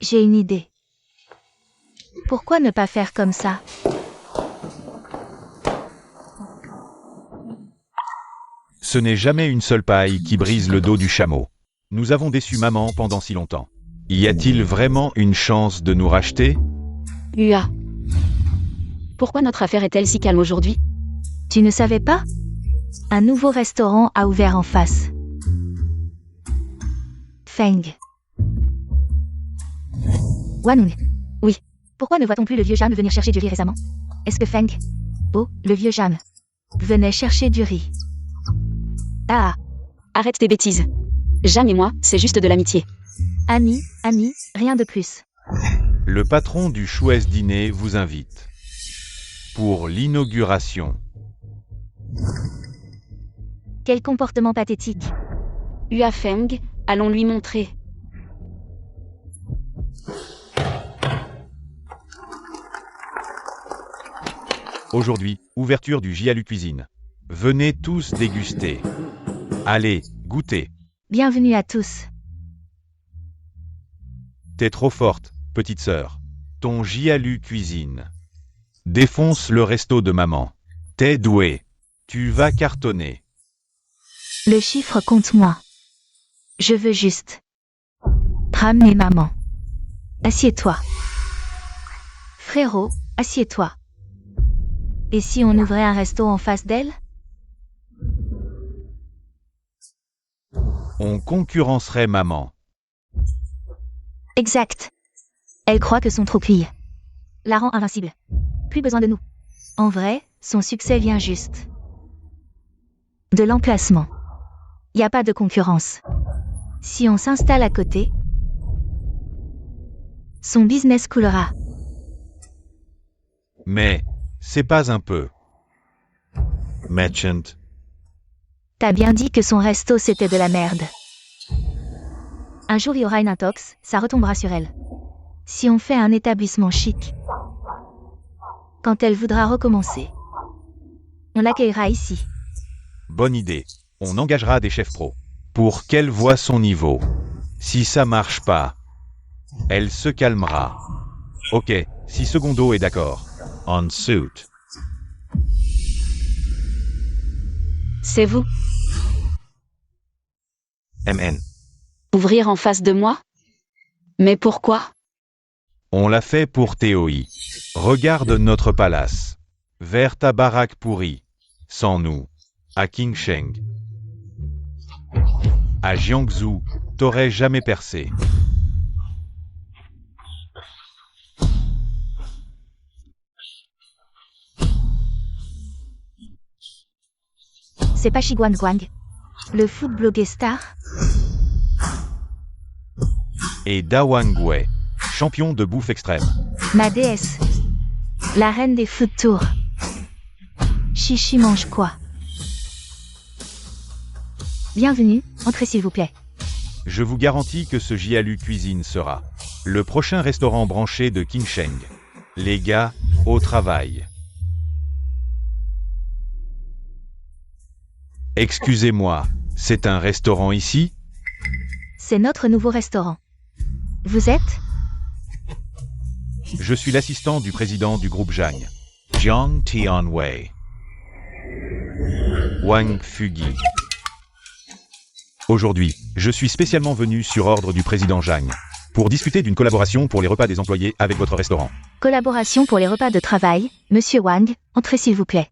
J'ai une idée. Pourquoi ne pas faire comme ça? Ce n'est jamais une seule paille qui brise le dos du chameau. Nous avons déçu maman pendant si longtemps. Y a-t-il vraiment une chance de nous racheter? Ua. Pourquoi notre affaire est-elle si calme aujourd'hui? Tu ne savais pas? Un nouveau restaurant a ouvert en face. Feng. Wanong. Oui. Pourquoi ne voit-on plus le vieux Jam venir chercher du riz récemment? Est-ce que Feng, oh, le vieux Jam, venait chercher du riz? Ah, Arrête tes bêtises. Jam et moi, c'est juste de l'amitié. ami, rien de plus. Le patron du Chouès Dîner vous invite pour l'inauguration. Quel comportement pathétique. Ua Feng, allons lui montrer. Aujourd'hui, ouverture du Jialu Cuisine. Venez tous déguster. Allez, goûtez. Bienvenue à tous. T'es trop forte, petite sœur. Ton Jialu Cuisine défonce le resto de maman. T'es douée. Tu vas cartonner. Le chiffre compte moins. Je veux juste ramener maman. Assieds-toi. Frérot, assieds-toi. Et si on ouvrait un resto en face d'elle? On concurrencerait maman. Exact. Elle croit que son trop-fille la rend invincible. Plus besoin de nous. En vrai, son succès vient juste de l'emplacement. Y a pas de concurrence. Si on s'installe à côté, son business coulera. Mais, c'est pas un peu. Merchant. T'as bien dit que son resto c'était de la merde. Un jour il y aura une intox, ça retombera sur elle. Si on fait un établissement chic, quand elle voudra recommencer, On l'accueillera ici. Bonne idée. On engagera des chefs pros. Pour qu'elle voie son niveau. Si ça marche pas, elle se calmera. Ok, si Secondo est d'accord. En suit. C'est vous. MN. Ouvrir en face de moi? Mais pourquoi? On l'a fait pour Théoi. Regarde notre palace. Vers ta baraque pourrie. Sans nous. À Qingsheng. À Jiangsu, t'aurais jamais percé. C'est pas Shiguan Guang, le food blogué star? Et Dawang Wei, champion de bouffe extrême. Ma déesse. La reine des food tours. Chichi mange quoi? Bienvenue, entrez s'il vous plaît. Je vous garantis que ce Jialu Cuisine sera le prochain restaurant branché de Qingsheng. Les gars, au travail. Excusez-moi, c'est un restaurant ici? C'est notre nouveau restaurant. Vous êtes? Je suis l'assistant du président du groupe Zhang. Jiang Tianwei. Wang Fugi. Aujourd'hui, je suis spécialement venu sur ordre du président Zhang pour discuter d'une collaboration pour les repas des employés avec votre restaurant. Collaboration pour les repas de travail, Monsieur Wang, entrez s'il vous plaît.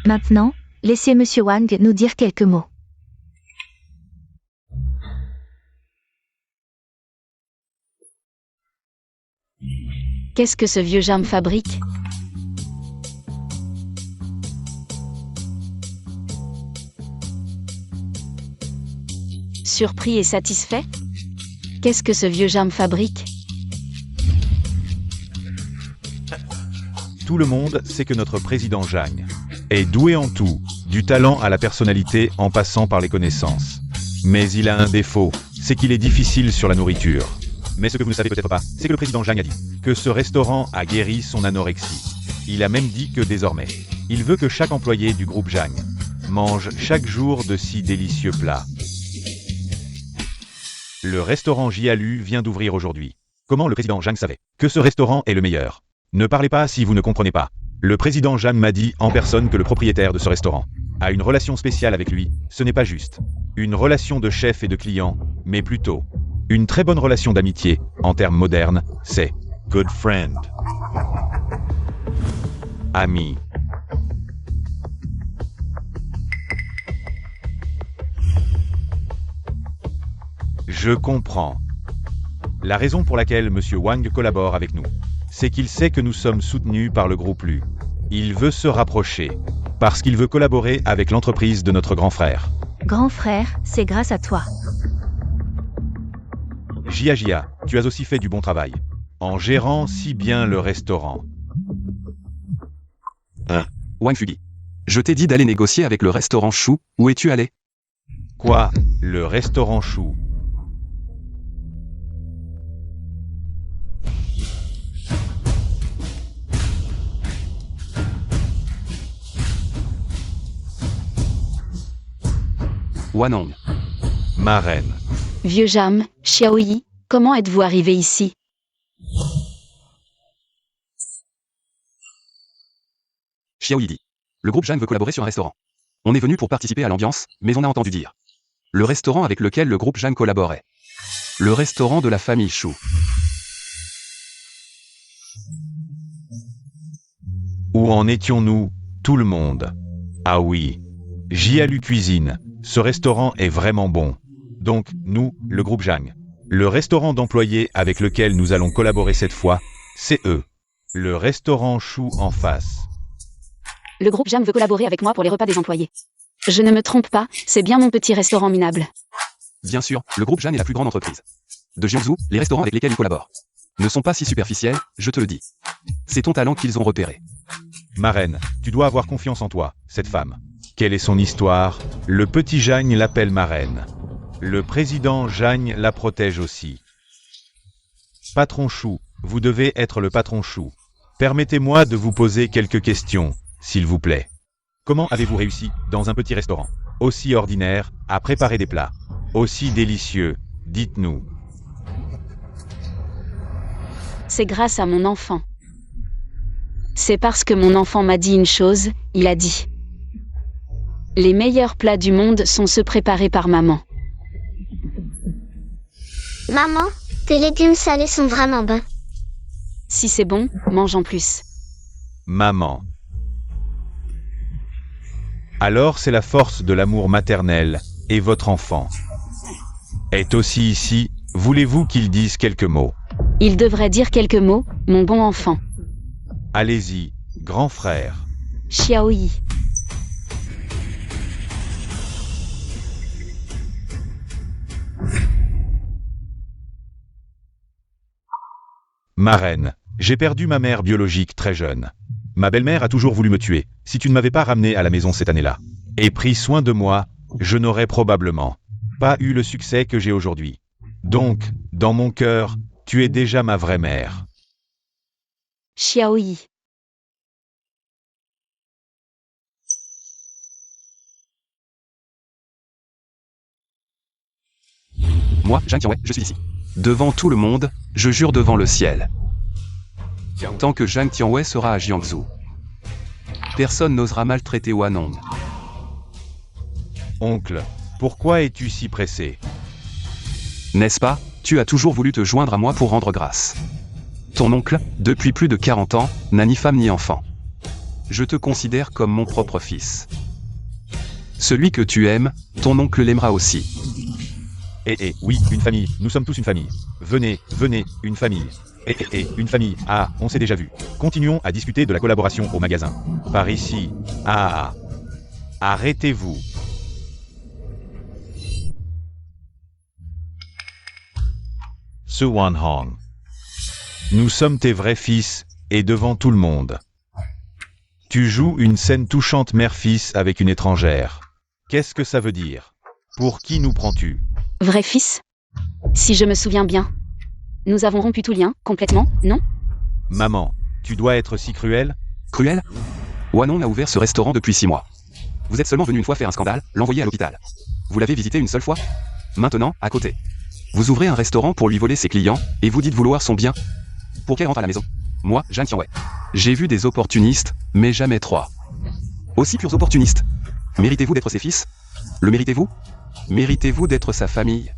Maintenant, laissez Monsieur Wang nous dire quelques mots. Qu'est-ce que ce vieux Jam fabrique? Surpris et satisfait? Qu'est-ce que ce vieux Jam fabrique? Tout le monde sait que notre président Zhang est doué en tout, du talent à la personnalité en passant par les connaissances. Mais il a un défaut, c'est qu'il est difficile sur la nourriture. Mais ce que vous ne savez peut-être pas, c'est que le président Zhang a dit que ce restaurant a guéri son anorexie. Il a même dit que désormais, il veut que chaque employé du groupe Zhang mange chaque jour de si délicieux plats. Le restaurant Jialu vient d'ouvrir aujourd'hui. Comment le président Zhang savait que ce restaurant est le meilleur? Ne parlez pas si vous ne comprenez pas. Le président Zhang m'a dit en personne que le propriétaire de ce restaurant a une relation spéciale avec lui. Ce n'est pas juste une relation de chef et de client, mais plutôt une très bonne relation d'amitié. En termes modernes, c'est good friend. Ami. Je comprends. La raison pour laquelle Monsieur Wang collabore avec nous, c'est qu'il sait que nous sommes soutenus par le groupe Lu. Il veut se rapprocher, parce qu'il veut collaborer avec l'entreprise de notre grand frère. Grand frère, c'est grâce à toi. Jia, tu as aussi fait du bon travail, en gérant si bien le restaurant. Wang Fugi. Je t'ai dit d'aller négocier avec le restaurant Chou, où es-tu allé? Quoi, le restaurant Chou? Wanong. Ma reine. Vieux Jam, Xiaoyi, comment êtes-vous arrivé ici? Xiaoyi dit. Le groupe Zhang veut collaborer sur un restaurant. On est venu pour participer à l'ambiance, mais on a entendu dire le restaurant avec lequel le groupe Zhang collaborait. Le restaurant de la famille Chou. Où en étions-nous, tout le monde? Ah oui. Jialu Cuisine. Ce restaurant est vraiment bon. Donc, nous, le groupe Zhang. Le restaurant d'employés avec lequel nous allons collaborer cette fois, c'est eux. Le restaurant Chou en face. Le groupe Jam veut collaborer avec moi pour les repas des employés. Je ne me trompe pas, c'est bien mon petit restaurant minable. Bien sûr, le groupe Zhang est la plus grande entreprise. De Jiangsu, les restaurants avec lesquels ils collaborent ne sont pas si superficiels, je te le dis. C'est ton talent qu'ils ont repéré. Ma reine, tu dois avoir confiance en toi, cette femme. Quelle est son histoire? Le petit Zhang l'appelle ma reine. Le président Zhang la protège aussi. Patron Chou, vous devez être le patron Chou. Permettez-moi de vous poser quelques questions, s'il vous plaît. Comment avez-vous réussi, dans un petit restaurant aussi ordinaire, à préparer des plats aussi délicieux? Dites-nous. C'est grâce à mon enfant. C'est parce que mon enfant m'a dit une chose, il a dit. Les meilleurs plats du monde sont ceux préparés par maman. Maman, tes légumes salés sont vraiment bons. Si c'est bon, mange en plus. Maman. Alors c'est la force de l'amour maternel, et votre enfant est aussi ici. Voulez-vous qu'il dise quelques mots? Il devrait dire quelques mots, mon bon enfant. Allez-y, grand frère. Xiaoyi. Marraine, j'ai perdu ma mère biologique très jeune. Ma belle-mère a toujours voulu me tuer. Si tu ne m'avais pas ramené à la maison cette année-là, et pris soin de moi, je n'aurais probablement pas eu le succès que j'ai aujourd'hui. Donc, dans mon cœur, tu es déjà ma vraie mère. Xiaoyi. Moi, Zhang Qianwei, je suis ici. Devant tout le monde, je jure devant le ciel. Tant que Zhang Qianwei sera à Jiangsu, personne n'osera maltraiter Wanong. Oncle, pourquoi es-tu si pressé? N'est-ce pas? Tu as toujours voulu te joindre à moi pour rendre grâce. Ton oncle, depuis plus de 40 ans, n'a ni femme ni enfant. Je te considère comme mon propre fils. Celui que tu aimes, ton oncle l'aimera aussi. Oui, une famille, nous sommes tous une famille. Venez, une famille. Une famille. Ah, on s'est déjà vu. Continuons à discuter de la collaboration au magasin. Par ici. Ah. Arrêtez-vous. Ce Wan Hong. Nous sommes tes vrais fils, et devant tout le monde. Tu joues une scène touchante mère-fils avec une étrangère. Qu'est-ce que ça veut dire? Pour qui nous prends-tu? Vrai fils? Si je me souviens bien. Nous avons rompu tout lien, complètement, non? Maman, tu dois être si cruelle? Cruel? Wanong a ouvert ce restaurant depuis 6 mois. Vous êtes seulement venu une fois faire un scandale, l'envoyer à l'hôpital. Vous l'avez visité une seule fois? Maintenant, à côté. Vous ouvrez un restaurant pour lui voler ses clients, et vous dites vouloir son bien. Pour qu'elle rentre à la maison. Moi, Zhang Qianwei. J'ai vu des opportunistes, mais jamais 3. Aussi purs opportunistes. Méritez-vous d'être ses fils? Le méritez-vous? Méritez-vous d'être sa famille?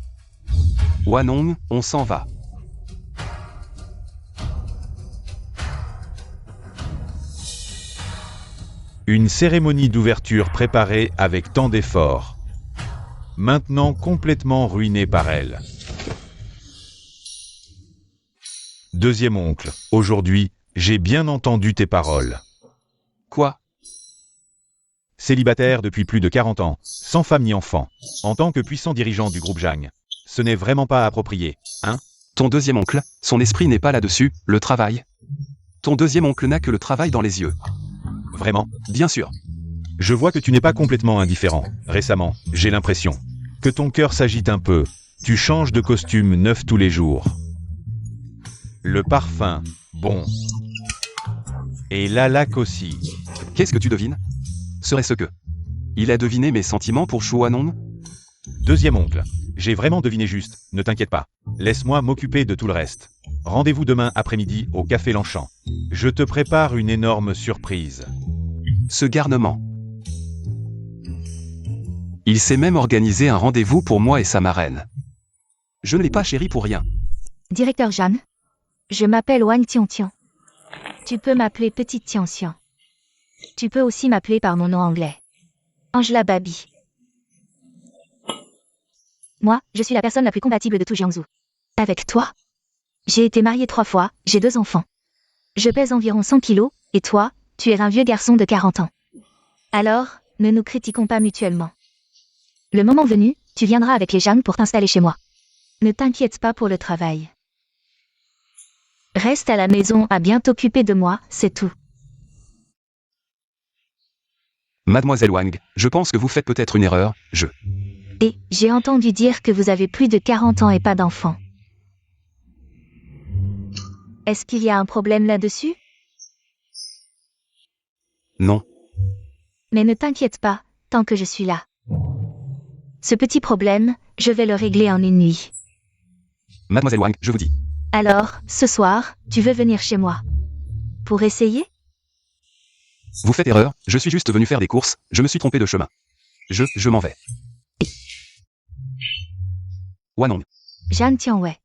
Wanong, on s'en va. Une cérémonie d'ouverture préparée avec tant d'efforts. Maintenant complètement ruinée par elle. Deuxième oncle, aujourd'hui, j'ai bien entendu tes paroles. Quoi? Célibataire depuis plus de 40 ans, sans femme ni enfant, en tant que puissant dirigeant du groupe Zhang. Ce n'est vraiment pas approprié, hein? Ton deuxième oncle, son esprit n'est pas là-dessus, le travail. Ton deuxième oncle n'a que le travail dans les yeux. Vraiment? Bien sûr. Je vois que tu n'es pas complètement indifférent. Récemment, j'ai l'impression que ton cœur s'agite un peu. Tu changes de costume neuf tous les jours. Le parfum, bon. Et la laque aussi. Qu'est-ce que tu devines? Serait-ce que il a deviné mes sentiments pour Shu Wanong? Deuxième oncle, j'ai vraiment deviné juste, ne t'inquiète pas. Laisse-moi m'occuper de tout le reste. Rendez-vous demain après-midi au Café Longchamp. Je te prépare une énorme surprise. Ce garnement. Il s'est même organisé un rendez-vous pour moi et sa marraine. Je ne l'ai pas chéri pour rien. Directeur Jeanne, je m'appelle Wang Tiantian. Tu peux m'appeler Petite Tianxian. Tu peux aussi m'appeler par mon nom anglais. Angela Babi. Moi, je suis la personne la plus compatible de tout Jiangsu. Avec toi? J'ai été mariée 3 fois, j'ai 2 enfants. Je pèse environ 100 kilos, et toi, tu es un vieux garçon de 40 ans. Alors, ne nous critiquons pas mutuellement. Le moment venu, tu viendras avec les Zhang pour t'installer chez moi. Ne t'inquiète pas pour le travail. Reste à la maison à bien t'occuper de moi, c'est tout. Mademoiselle Wang, je pense que vous faites peut-être une erreur, Et j'ai entendu dire que vous avez plus de 40 ans et pas d'enfants. Est-ce qu'il y a un problème là-dessus? Non. Mais ne t'inquiète pas, tant que je suis là. Ce petit problème, je vais le régler en une nuit. Mademoiselle Wang, je vous dis. Alors, ce soir, tu veux venir chez moi? Pour essayer? Vous faites erreur, je suis juste venu faire des courses, je me suis trompé de chemin. Je m'en vais. Wanong. Jeanne Tianwei.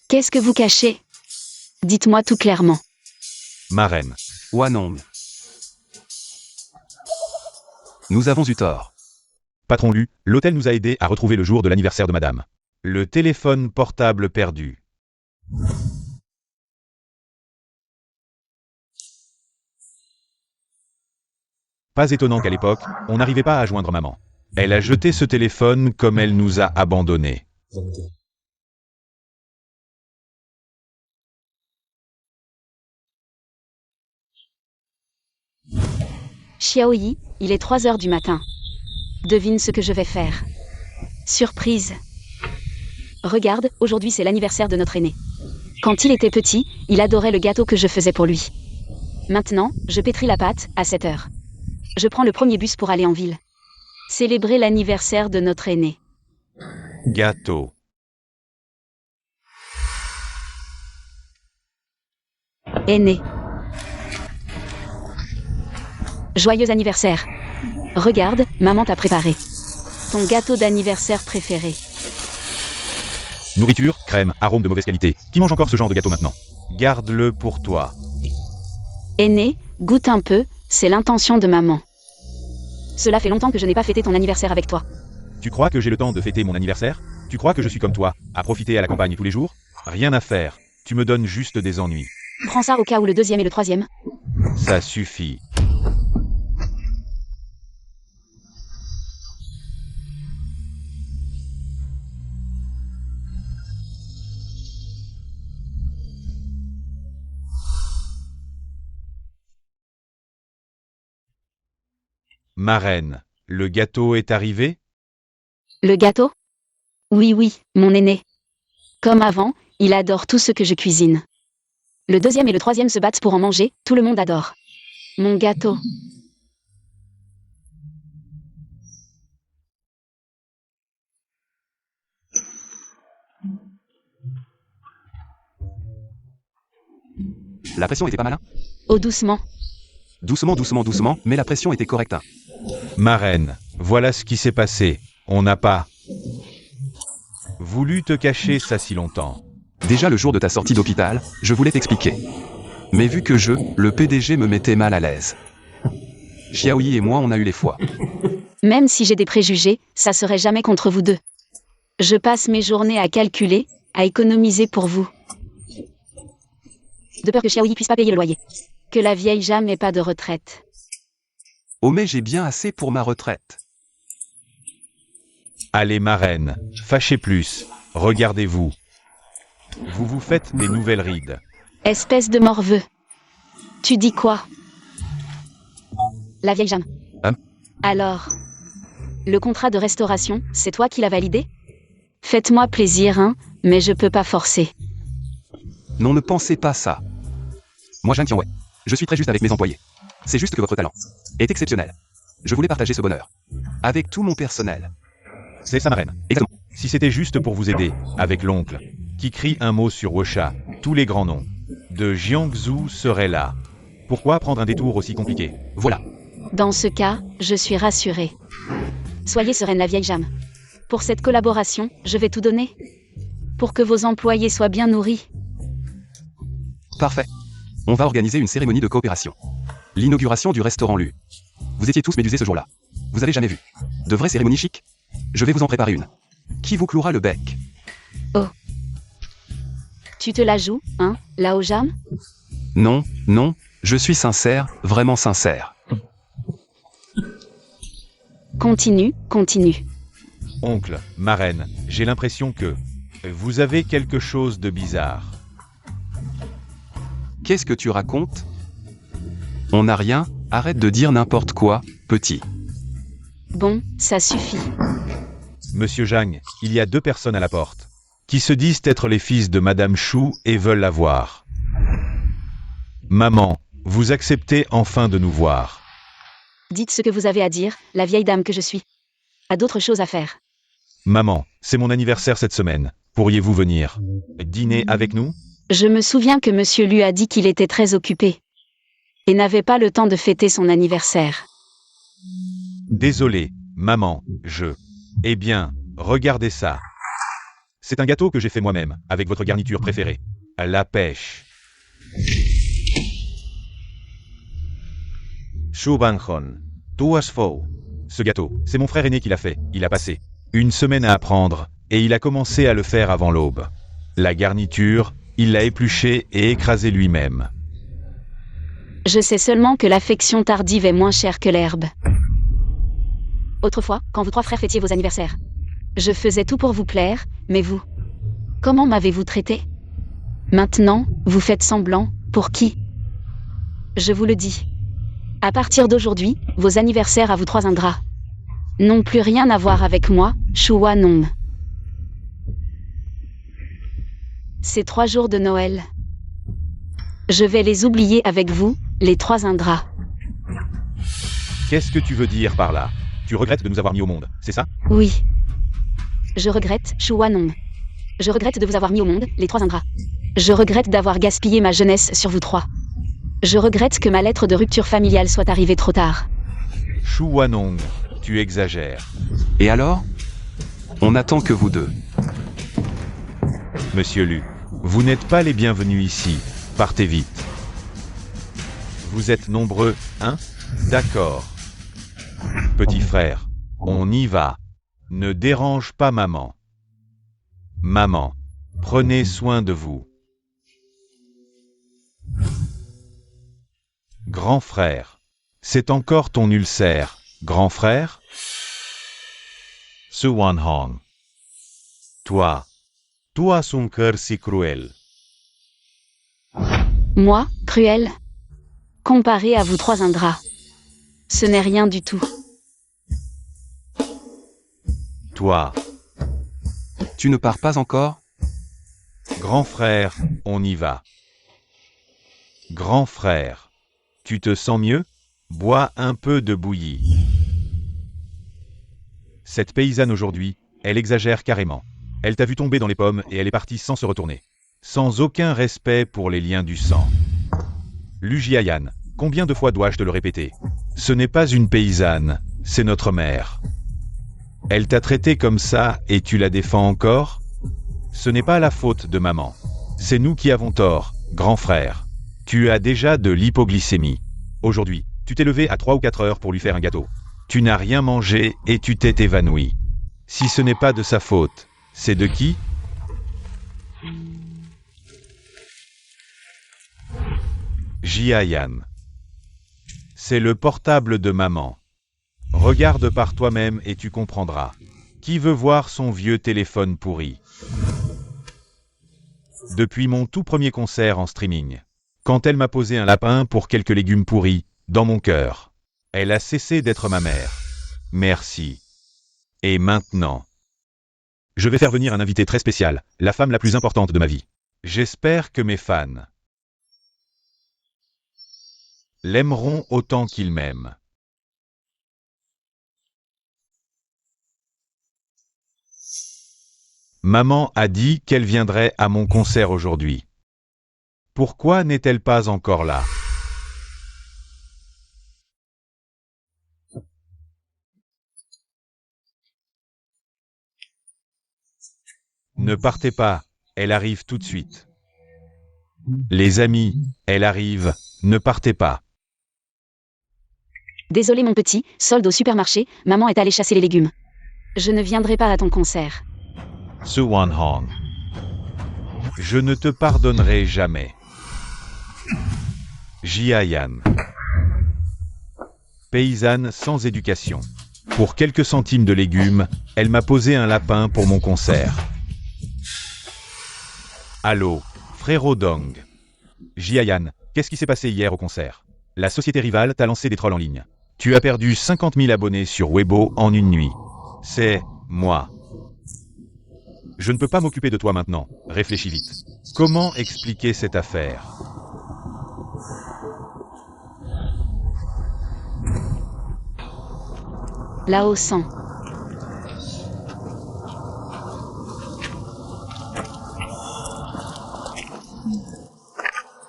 Qu'est-ce que vous cachez? Dites-moi tout clairement. Ma reine. Wanong. Nous avons eu tort. Patron Lu, l'hôtel nous a aidés à retrouver le jour de l'anniversaire de madame. Le téléphone portable perdu. Pas étonnant qu'à l'époque, on n'arrivait pas à joindre maman. Elle a jeté ce téléphone comme elle nous a abandonnés. Xiaoyi, il est 3 heures du matin. Devine ce que je vais faire. Surprise. Regarde, aujourd'hui c'est l'anniversaire de notre aîné. Quand il était petit, il adorait le gâteau que je faisais pour lui. Maintenant, je pétris la pâte, à 7 heures. Je prends le premier bus pour aller en ville. Célébrer l'anniversaire de notre aîné. Gâteau. Aîné. Joyeux anniversaire. Regarde, maman t'a préparé. Ton gâteau d'anniversaire préféré. Nourriture, crème, arôme de mauvaise qualité. Qui mange encore ce genre de gâteau maintenant? Garde-le pour toi. Aîné, goûte un peu, c'est l'intention de maman. Cela fait longtemps que je n'ai pas fêté ton anniversaire avec toi. Tu crois que j'ai le temps de fêter mon anniversaire? Tu crois que je suis comme toi, à profiter à la campagne tous les jours? Rien à faire. Tu me donnes juste des ennuis. Prends ça au cas où le deuxième et le troisième. Ça suffit. Ma reine, le gâteau est arrivé? Le gâteau? Oui, mon aîné. Comme avant, il adore tout ce que je cuisine. Le deuxième et le troisième se battent pour en manger, tout le monde adore. Mon gâteau. La pression était pas mal, hein? Oh, doucement. Doucement, mais la pression était correcte, hein. Ma reine, voilà ce qui s'est passé. On n'a pas voulu te cacher ça si longtemps. Déjà le jour de ta sortie d'hôpital, je voulais t'expliquer. Mais vu que le PDG me mettait mal à l'aise. Xiaoyi et moi on a eu les fois. Même si j'ai des préjugés, ça serait jamais contre vous deux. Je passe mes journées à calculer, à économiser pour vous. De peur que Xiaoyi puisse pas payer le loyer. Que la vieille Jam n'ait pas de retraite. Oh mais j'ai bien assez pour ma retraite. Allez ma reine, fâchez plus. Regardez-vous. Vous vous faites des nouvelles rides. Espèce de morveux. Tu dis quoi? La vieille Jam. Alors, le contrat de restauration, c'est toi qui l'as validé? Faites-moi plaisir, hein, mais je peux pas forcer. Non, ne pensez pas ça. Moi, Jeanne Tianwei. Je suis très juste avec mes employés. C'est juste que votre talent est exceptionnel. Je voulais partager ce bonheur avec tout mon personnel. C'est ça ma reine. Exactement. Si c'était juste pour vous aider, avec l'oncle, qui crie un mot sur Wosha, tous les grands noms de Jiangsu seraient là. Pourquoi prendre un détour aussi compliqué? Voilà. Dans ce cas, je suis rassurée. Soyez sereine la vieille Jam. Pour cette collaboration, je vais tout donner. Pour que vos employés soient bien nourris. Parfait. On va organiser une cérémonie de coopération. L'inauguration du restaurant Lu. Vous étiez tous médusés ce jour-là. Vous avez jamais vu de vraies cérémonies chic? Je vais vous en préparer une. Qui vous clouera le bec? Oh. Tu te la joues, hein, Lao Jam? Non, je suis sincère, vraiment sincère. Continue. Oncle, ma reine, j'ai l'impression que vous avez quelque chose de bizarre. Qu'est-ce que tu racontes? On n'a rien Arrête de dire n'importe quoi, petit. Bon, ça suffit. Monsieur Zhang, il y a 2 personnes à la porte, qui se disent être les fils de Madame Chou et veulent la voir. Maman, vous acceptez enfin de nous voir. Dites ce que vous avez à dire, la vieille dame que je suis. A d'autres choses à faire. Maman, c'est mon anniversaire cette semaine. Pourriez-vous venir dîner avec nous? Je me souviens que monsieur lui a dit qu'il était très occupé. Et n'avait pas le temps de fêter son anniversaire. Désolé, maman, Eh bien, regardez ça. C'est un gâteau que j'ai fait moi-même, avec votre garniture préférée. La pêche. Shu Banhon, Tuas Fo. Ce gâteau, c'est mon frère aîné qui l'a fait. Il a passé 1 semaine à apprendre, et il a commencé à le faire avant l'aube. La garniture, il l'a épluchée et écrasée lui-même. Je sais seulement que l'affection tardive est moins chère que l'herbe. Autrefois, quand vous 3 frères fêtiez vos anniversaires, je faisais tout pour vous plaire, mais vous, comment m'avez-vous traité? Maintenant, vous faites semblant, pour qui? Je vous le dis. À partir d'aujourd'hui, vos anniversaires à vous 3 ingrats n'ont plus rien à voir avec moi, Chua Nong. Ces 3 jours de Noël, je vais les oublier avec vous, les 3 ingrats. Qu'est-ce que tu veux dire par là? Tu regrettes de nous avoir mis au monde, c'est ça? Oui. Je regrette, Chua Nong. Je regrette de vous avoir mis au monde, les 3 ingrats. Je regrette d'avoir gaspillé ma jeunesse sur vous 3. Je regrette que ma lettre de rupture familiale soit arrivée trop tard. Shu Wanong, tu exagères. Et alors? On attend que vous 2. Monsieur Lu, vous n'êtes pas les bienvenus ici. Partez vite. Vous êtes nombreux, hein? D'accord. Petit frère, on y va. Ne dérange pas maman. Maman, prenez soin de vous. Grand frère, c'est encore ton ulcère, grand frère? Ce Wan Hong. Toi son cœur si cruel. Moi, cruel? Comparé à vous 3 ingrats, ce n'est rien du tout. Toi, Tu ne pars pas encore? grand frère, on y va. Grand frère, tu te sens mieux? Bois un peu de bouillie. Cette paysanne aujourd'hui, elle exagère carrément. Elle t'a vu tomber dans les pommes et elle est partie sans se retourner. Sans aucun respect pour les liens du sang. Lu Jiayan, combien de fois dois-je te le répéter? Ce n'est pas une paysanne, c'est notre mère. Elle t'a traité comme ça et tu la défends encore? Ce n'est pas la faute de maman. C'est nous qui avons tort, grand frère. Tu as déjà de l'hypoglycémie. Aujourd'hui, tu t'es levé à 3 ou 4 heures pour lui faire un gâteau. Tu n'as rien mangé et tu t'es évanoui. Si ce n'est pas de sa faute, c'est de qui? Jiayan. C'est le portable de maman. Regarde par toi-même et tu comprendras. Qui veut voir son vieux téléphone pourri? Depuis mon tout premier concert en streaming, quand elle m'a posé un lapin pour quelques légumes pourris, dans mon cœur, elle a cessé d'être ma mère. Merci. Et maintenant, je vais faire venir un invité très spécial, la femme la plus importante de ma vie. J'espère que mes fans l'aimeront autant qu'ils m'aiment. Maman a dit qu'elle viendrait à mon concert aujourd'hui. Pourquoi n'est-elle pas encore là? Ne partez pas, elle arrive tout de suite. Les amis, elle arrive, ne partez pas. Désolé mon petit, solde au supermarché, maman est allée chasser les légumes. Je ne viendrai pas à ton concert. Ce Wan Hong. Je ne te pardonnerai jamais. Jiayan. Paysanne sans éducation. Pour quelques centimes de légumes, elle m'a posé un lapin pour mon concert. Allô, frérot Dong. Jiayan, qu'est-ce qui s'est passé hier au concert? La société rivale t'a lancé des trolls en ligne. Tu as perdu 50 000 abonnés sur Weibo en une nuit. C'est moi. Je ne peux pas m'occuper de toi maintenant. Réfléchis vite. Comment expliquer cette affaire? Lao San.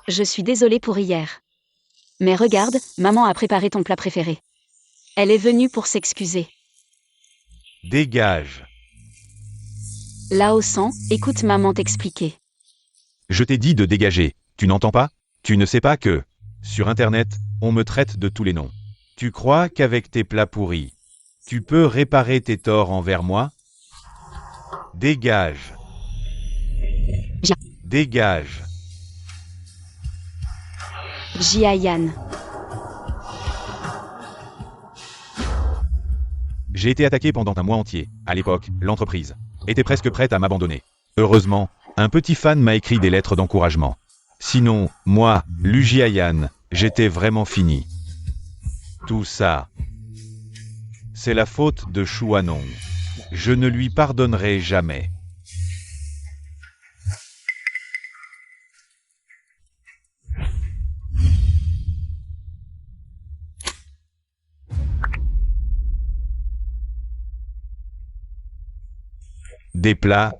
Je suis désolée pour hier. Mais regarde, maman a préparé ton plat préféré. Elle est venue pour s'excuser. Dégage. Lao San, écoute maman t'expliquer. Je t'ai dit de dégager. Tu n'entends pas? Tu ne sais pas que, sur Internet, on me traite de tous les noms. Tu crois qu'avec tes plats pourris, tu peux réparer tes torts envers moi? Dégage. Dégage. Jiayan. J'ai été attaqué pendant un mois entier. À l'époque, l'entreprise était presque prête à m'abandonner. Heureusement, un petit fan m'a écrit des lettres d'encouragement. Sinon, moi, Lu Jiayan, j'étais vraiment fini. Tout ça, c'est la faute de Shuanong. Je ne lui pardonnerai jamais. Des plats,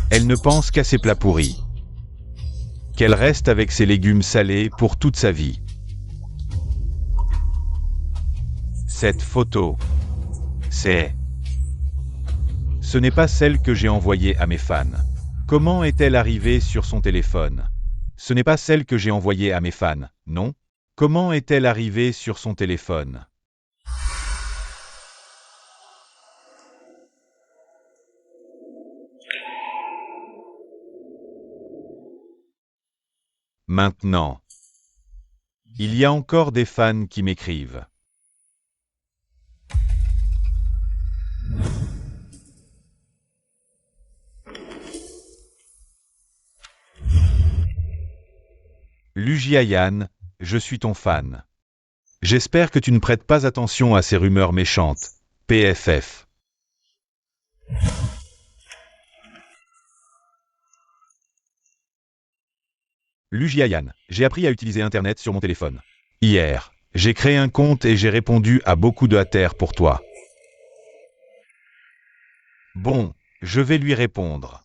elle ne pense qu'à ses plats pourris. Qu'elle reste avec ses légumes salés pour toute sa vie. Cette photo, ce n'est pas celle que j'ai envoyée à mes fans. Comment est-elle arrivée sur son téléphone? Ce n'est pas celle que j'ai envoyée à mes fans, non? Comment est-elle arrivée sur son téléphone? Maintenant, il y a encore des fans qui m'écrivent. Lu Jiayan, je suis ton fan. J'espère que tu ne prêtes pas attention à ces rumeurs méchantes. PFF. Lu Jiayan, j'ai appris à utiliser Internet sur mon téléphone. Hier, j'ai créé un compte et j'ai répondu à beaucoup de haters pour toi. Bon, je vais lui répondre.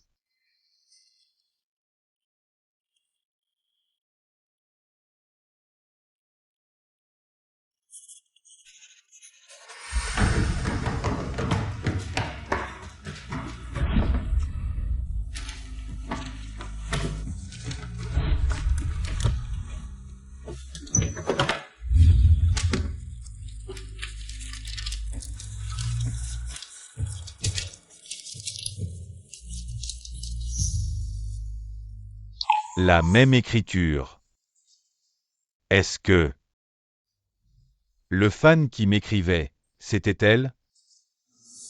La même écriture. Est-ce que le fan qui m'écrivait, c'était elle?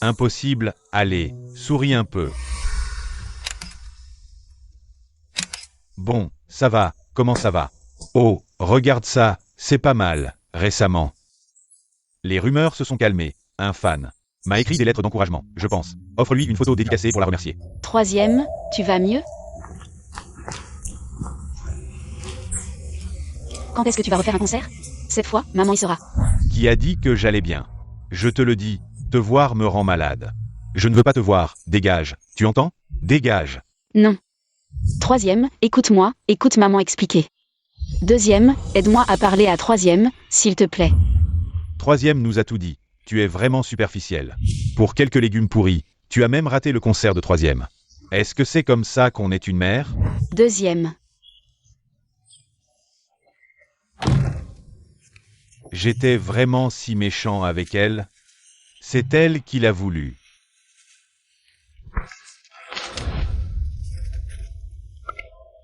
Impossible, allez, souris un peu. Bon, ça va, comment ça va? Oh, regarde ça, c'est pas mal, récemment. Les rumeurs se sont calmées, un fan m'a écrit des lettres d'encouragement, je pense. Offre-lui une photo dédicacée pour la remercier. Troisième, tu vas mieux? Quand est-ce que tu vas refaire un concert? Cette fois, maman y sera. Qui a dit que j'allais bien? Je te le dis, te voir me rend malade. Je ne veux pas te voir, dégage, tu entends? Dégage. Non. Troisième, écoute-moi, écoute maman expliquer. Deuxième, aide-moi à parler à troisième, s'il te plaît. Troisième nous a tout dit, tu es vraiment superficiel. Pour quelques légumes pourris, tu as même raté le concert de troisième. Est-ce que c'est comme ça qu'on est une mère? Deuxième. J'étais vraiment si méchant avec elle? C'est elle qui l'a voulu.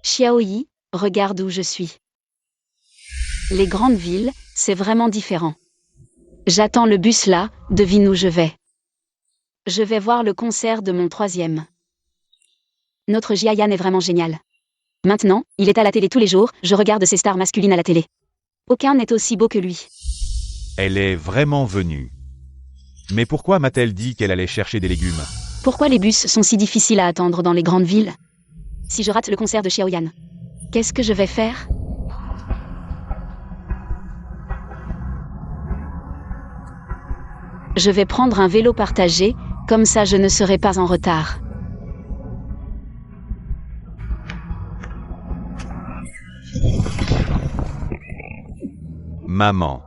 Xiaoyi, regarde où je suis. Les grandes villes, c'est vraiment différent. J'attends le bus là, devine où je vais. Je vais voir le concert de mon troisième. Notre Jiayan est vraiment génial. Maintenant, il est à la télé tous les jours, je regarde ces stars masculines à la télé. Aucun n'est aussi beau que lui. Elle est vraiment venue. Mais pourquoi m'a-t-elle dit qu'elle allait chercher des légumes? Pourquoi les bus sont si difficiles à attendre dans les grandes villes? Si je rate le concert de Xiaoyan, qu'est-ce que je vais faire? Je vais prendre un vélo partagé, comme ça je ne serai pas en retard. Maman.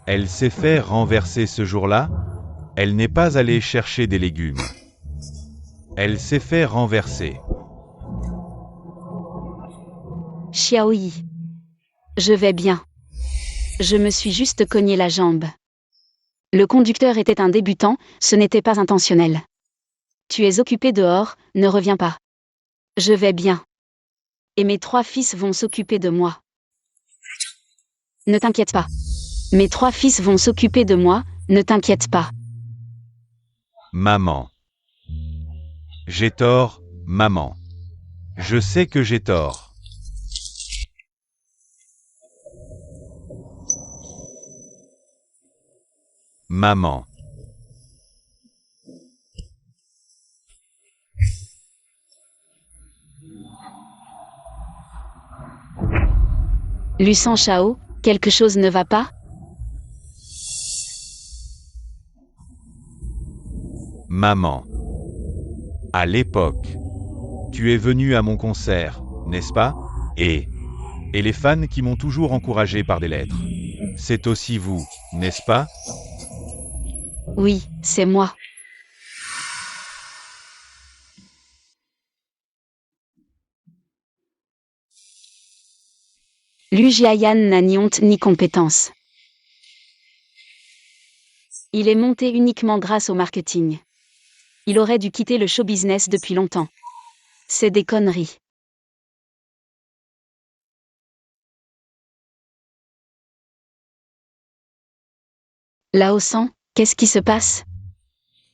Elle s'est fait renverser ce jour-là? Elle n'est pas allée chercher des légumes. Elle s'est fait renverser. Xiaoyi. Je vais bien. Je me suis juste cogné la jambe. Le conducteur était un débutant, ce n'était pas intentionnel. Tu es occupé dehors, ne reviens pas. Je vais bien. Et mes 3 fils vont s'occuper de moi. Ne t'inquiète pas. Mes 3 fils vont s'occuper de moi, ne t'inquiète pas. Maman. J'ai tort, maman. Je sais que j'ai tort. Maman. Lucien Chao, quelque chose ne va pas? Maman. À l'époque. Tu es venu à mon concert, n'est-ce pas? Et les fans qui m'ont toujours encouragé par des lettres. C'est aussi vous, n'est-ce pas? Oui, c'est moi. Lu Jiayan n'a ni honte ni compétence. Il est monté uniquement grâce au marketing. Il aurait dû quitter le show business depuis longtemps. C'est des conneries. Lao San, qu'est-ce qui se passe?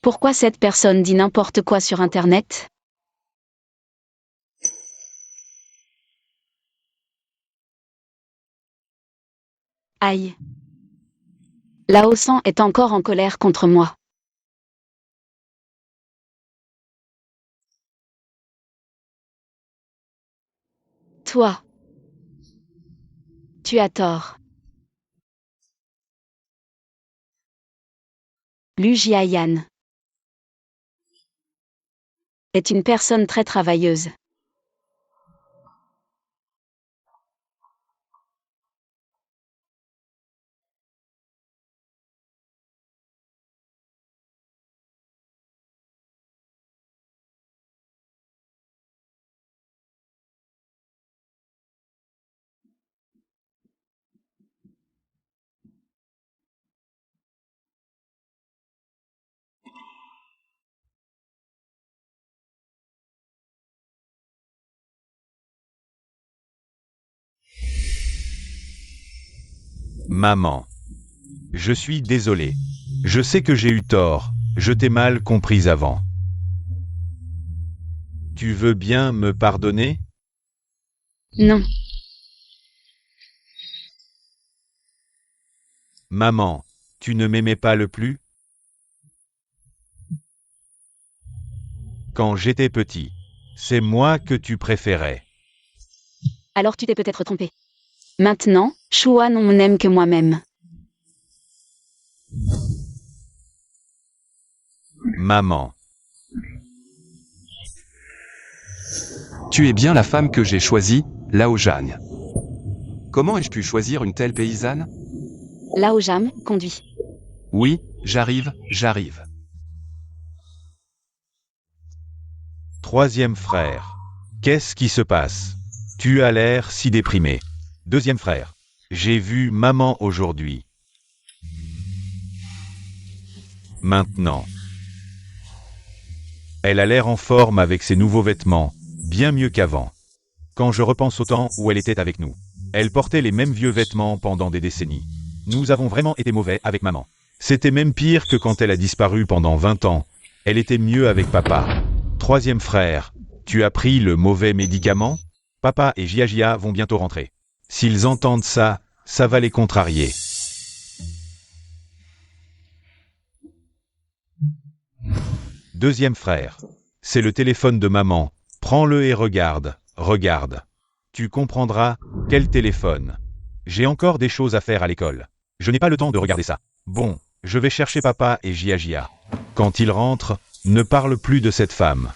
Pourquoi cette personne dit n'importe quoi sur Internet? Aïe. Lao San est encore en colère contre moi. Toi. Tu as tort. Lu Jiayan est une personne très travailleuse. Maman. Je suis désolé. Je sais que j'ai eu tort. Je t'ai mal comprise avant. Tu veux bien me pardonner? Non. Maman, tu ne m'aimais pas le plus? Quand j'étais petit, c'est moi que tu préférais. Alors tu t'es peut-être trompé. Maintenant, Chouan on n'aime que moi-même. Maman. Tu es bien la femme que j'ai choisie, Lao Jeanne. Comment ai-je pu choisir une telle paysanne? Lao Jam, conduit. Oui, j'arrive. Troisième frère. Qu'est-ce qui se passe? Tu as l'air si déprimé. Deuxième frère. J'ai vu maman aujourd'hui. Maintenant. Elle a l'air en forme avec ses nouveaux vêtements, bien mieux qu'avant. Quand je repense au temps où elle était avec nous, elle portait les mêmes vieux vêtements pendant des décennies. Nous avons vraiment été mauvais avec maman. C'était même pire que quand elle a disparu pendant 20 ans. Elle était mieux avec papa. Troisième frère. Tu as pris le mauvais médicament? Papa et Jia vont bientôt rentrer. S'ils entendent ça, ça va les contrarier. Deuxième frère. C'est le téléphone de maman. Prends-le et regarde, regarde. Tu comprendras, quel téléphone. J'ai encore des choses à faire à l'école. Je n'ai pas le temps de regarder ça. Bon, je vais chercher papa et Jia. Quand ils rentrent, ne parle plus de cette femme.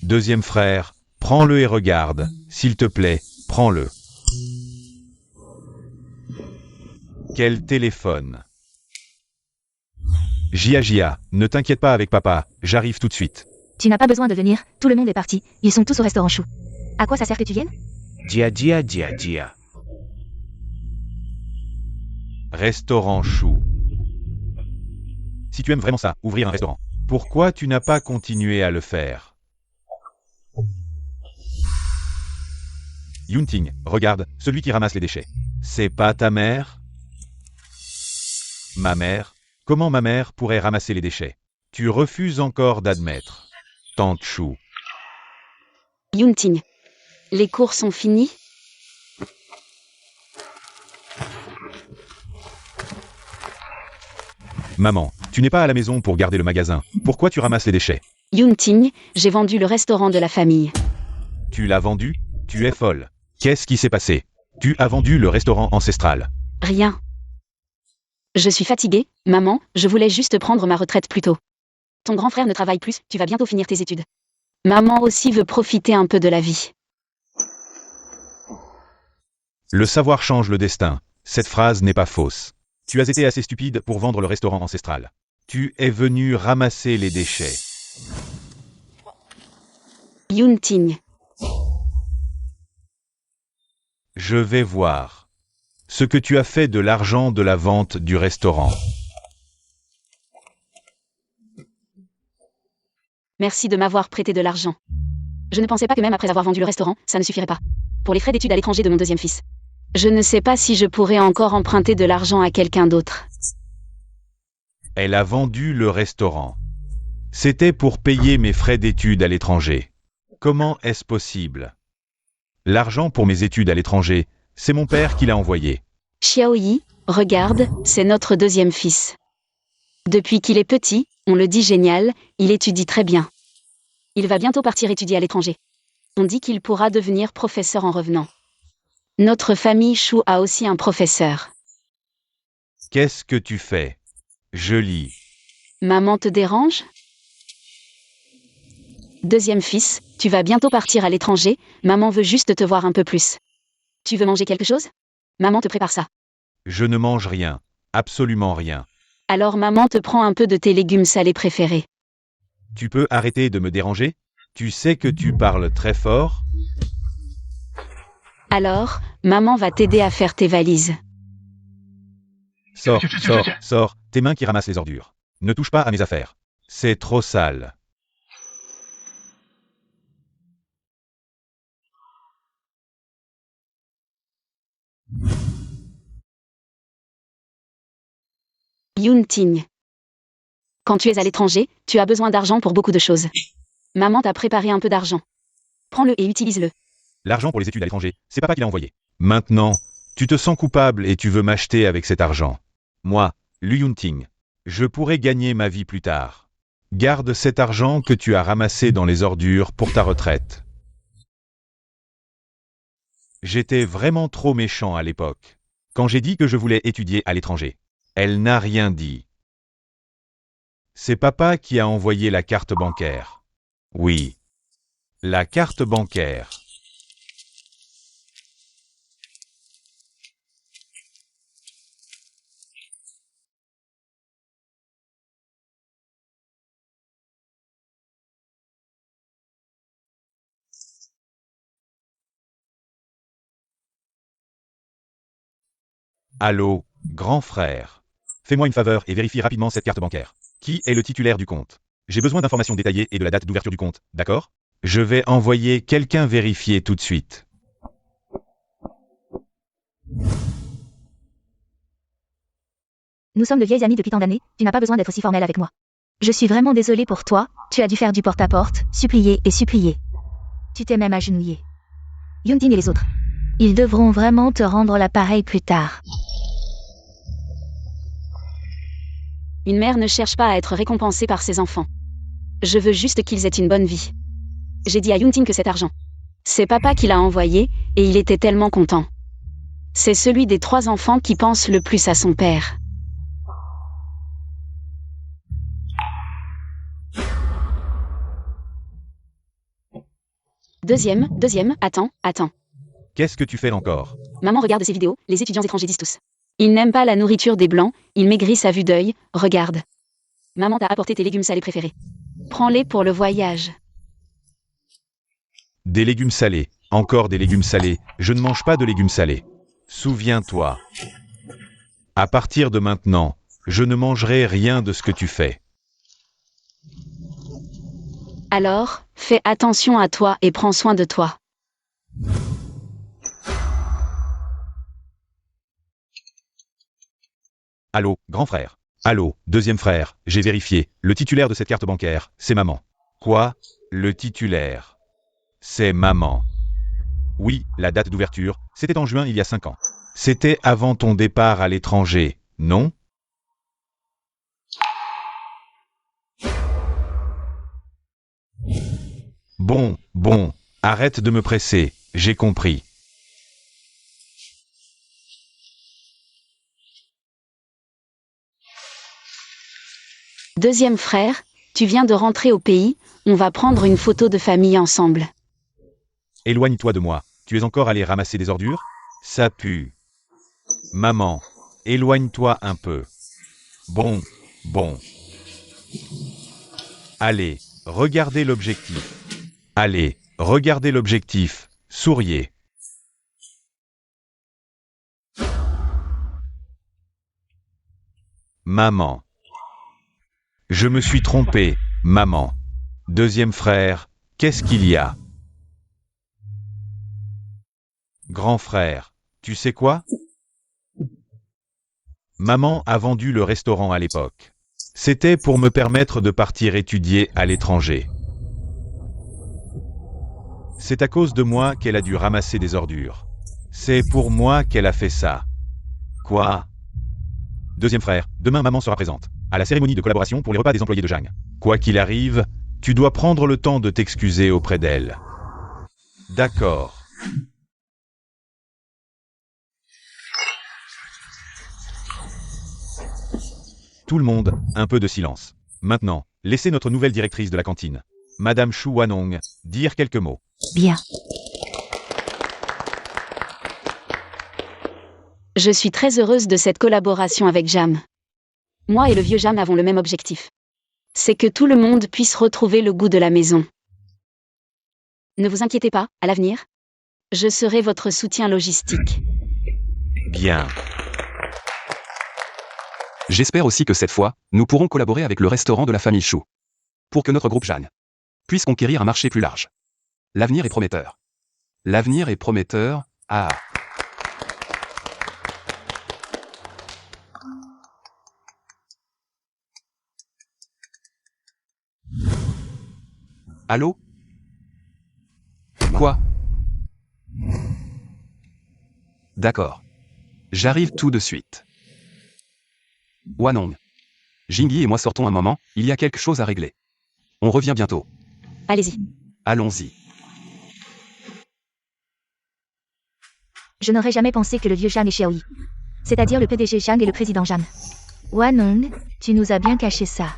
Deuxième frère, prends-le et regarde, s'il te plaît, prends-le. Quel téléphone. Jia, ne t'inquiète pas avec papa, j'arrive tout de suite. Tu n'as pas besoin de venir, tout le monde est parti. Ils sont tous au restaurant Chou. À quoi ça sert que tu viennes? Jia. Restaurant Chou. Si tu aimes vraiment ça, ouvrir un restaurant, pourquoi tu n'as pas continué à le faire? Yunting, regarde, celui qui ramasse les déchets. C'est pas ta mère? Ma mère? Comment ma mère pourrait ramasser les déchets? Tu refuses encore d'admettre. Tante Chou. Yunting. Les cours sont finis? Maman, tu n'es pas à la maison pour garder le magasin. Pourquoi tu ramasses les déchets? Yunting, j'ai vendu le restaurant de la famille. Tu l'as vendu? Tu es folle. Qu'est-ce qui s'est passé? Tu as vendu le restaurant ancestral. Rien. Je suis fatiguée, maman, je voulais juste prendre ma retraite plus tôt. Ton grand frère ne travaille plus, tu vas bientôt finir tes études. Maman aussi veut profiter un peu de la vie. Le savoir change le destin. Cette phrase n'est pas fausse. Tu as été assez stupide pour vendre le restaurant ancestral. Tu es venu ramasser les déchets. Yunting. Je vais voir ce que tu as fait de l'argent de la vente du restaurant. Merci de m'avoir prêté de l'argent. Je ne pensais pas que même après avoir vendu le restaurant, ça ne suffirait pas. Pour les frais d'études à l'étranger de mon deuxième fils. Je ne sais pas si je pourrais encore emprunter de l'argent à quelqu'un d'autre. Elle a vendu le restaurant. C'était pour payer mes frais d'études à l'étranger. Comment est-ce possible? L'argent pour mes études à l'étranger, c'est mon père qui l'a envoyé. Xiaoyi, regarde, c'est notre deuxième fils. Depuis qu'il est petit, on le dit génial, il étudie très bien. Il va bientôt partir étudier à l'étranger. On dit qu'il pourra devenir professeur en revenant. Notre famille Chou a aussi un professeur. Qu'est-ce que tu fais? Je lis. Maman te dérange? Deuxième fils, tu vas bientôt partir à l'étranger, maman veut juste te voir un peu plus. Tu veux manger quelque chose? Maman te prépare ça. Je ne mange rien. Absolument rien. Alors maman te prend un peu de tes légumes salés préférés. Tu peux arrêter de me déranger? Tu sais que tu parles très fort? Alors, maman va t'aider à faire tes valises. Sors, tes mains qui ramassent les ordures. Ne touche pas à mes affaires. C'est trop sale. Yunting. Quand tu es à l'étranger, tu as besoin d'argent pour beaucoup de choses. Maman t'a préparé un peu d'argent. Prends-le et utilise-le. L'argent pour les études à l'étranger, c'est papa qui l'a envoyé. Maintenant, tu te sens coupable et tu veux m'acheter avec cet argent. Moi, Lu Yunting, je pourrais gagner ma vie plus tard. Garde cet argent que tu as ramassé dans les ordures pour ta retraite. J'étais vraiment trop méchant à l'époque. Quand j'ai dit que je voulais étudier à l'étranger. Elle n'a rien dit. C'est papa qui a envoyé la carte bancaire. Oui. La carte bancaire. Allô, grand frère. Fais-moi une faveur et vérifie rapidement cette carte bancaire. Qui est le titulaire du compte? J'ai besoin d'informations détaillées et de la date d'ouverture du compte, d'accord? Je vais envoyer quelqu'un vérifier tout de suite. Nous sommes de vieilles amies depuis tant d'années, tu n'as pas besoin d'être aussi formel avec moi. Je suis vraiment désolée pour toi, tu as dû faire du porte-à-porte, supplier et supplier. Tu t'es même agenouillé. Hyunjin et les autres. Ils devront vraiment te rendre l'appareil plus tard. Une mère ne cherche pas à être récompensée par ses enfants. Je veux juste qu'ils aient une bonne vie. J'ai dit à Hyunjin que cet argent, c'est papa qui l'a envoyé, et il était tellement content. C'est celui des 3 enfants qui pense le plus à son père. Deuxième, attends. Qu'est-ce que tu fais encore? Maman regarde ces vidéos, les étudiants étrangers disent tous. Ils n'aiment pas la nourriture des blancs, ils maigrissent à vue d'œil, regarde. Maman t'a apporté tes légumes salés préférés. Prends-les pour le voyage. Des légumes salés, encore des légumes salés, je ne mange pas de légumes salés. Souviens-toi. À partir de maintenant, je ne mangerai rien de ce que tu fais. Alors, fais attention à toi et prends soin de toi. Allô, grand frère. Allô, deuxième frère, j'ai vérifié, le titulaire de cette carte bancaire, c'est maman. Quoi? Le titulaire? C'est maman. Oui, la date d'ouverture, c'était en juin il y a 5 ans. C'était avant ton départ à l'étranger, non? Bon, arrête de me presser, j'ai compris. Deuxième frère, tu viens de rentrer au pays, on va prendre une photo de famille ensemble. Éloigne-toi de moi, tu es encore allé ramasser des ordures? Ça pue. Maman, éloigne-toi un peu. Bon. Allez, regardez l'objectif. Allez, regardez l'objectif, souriez. Maman. Je me suis trompé, maman. Deuxième frère, qu'est-ce qu'il y a? Grand frère, tu sais quoi? Maman a vendu le restaurant à l'époque. C'était pour me permettre de partir étudier à l'étranger. C'est à cause de moi qu'elle a dû ramasser des ordures. C'est pour moi qu'elle a fait ça. Quoi? Deuxième frère, demain maman sera présente, à la cérémonie de collaboration pour les repas des employés de Jang. Quoi qu'il arrive, tu dois prendre le temps de t'excuser auprès d'elle. D'accord. Tout le monde, un peu de silence. Maintenant, laissez notre nouvelle directrice de la cantine, Madame Shu Wanong, dire quelques mots. Bien. Je suis très heureuse de cette collaboration avec Jam. Moi et le vieux Jam avons le même objectif. C'est que tout le monde puisse retrouver le goût de la maison. Ne vous inquiétez pas, à l'avenir, je serai votre soutien logistique. Bien. J'espère aussi que cette fois, nous pourrons collaborer avec le restaurant de la famille Chou. Pour que notre groupe Jang puisse conquérir un marché plus large. L'avenir est prometteur. L'avenir est prometteur, ah. Allô? Quoi? D'accord. J'arrive tout de suite. Wanong. Jingyi et moi sortons un moment, il y a quelque chose à régler. On revient bientôt. Allez-y. Allons-y. Je n'aurais jamais pensé que le vieux Jam est Xiaoyi. C'est-à-dire le PDG Jang et le président Jam. Wanong, tu nous as bien caché ça.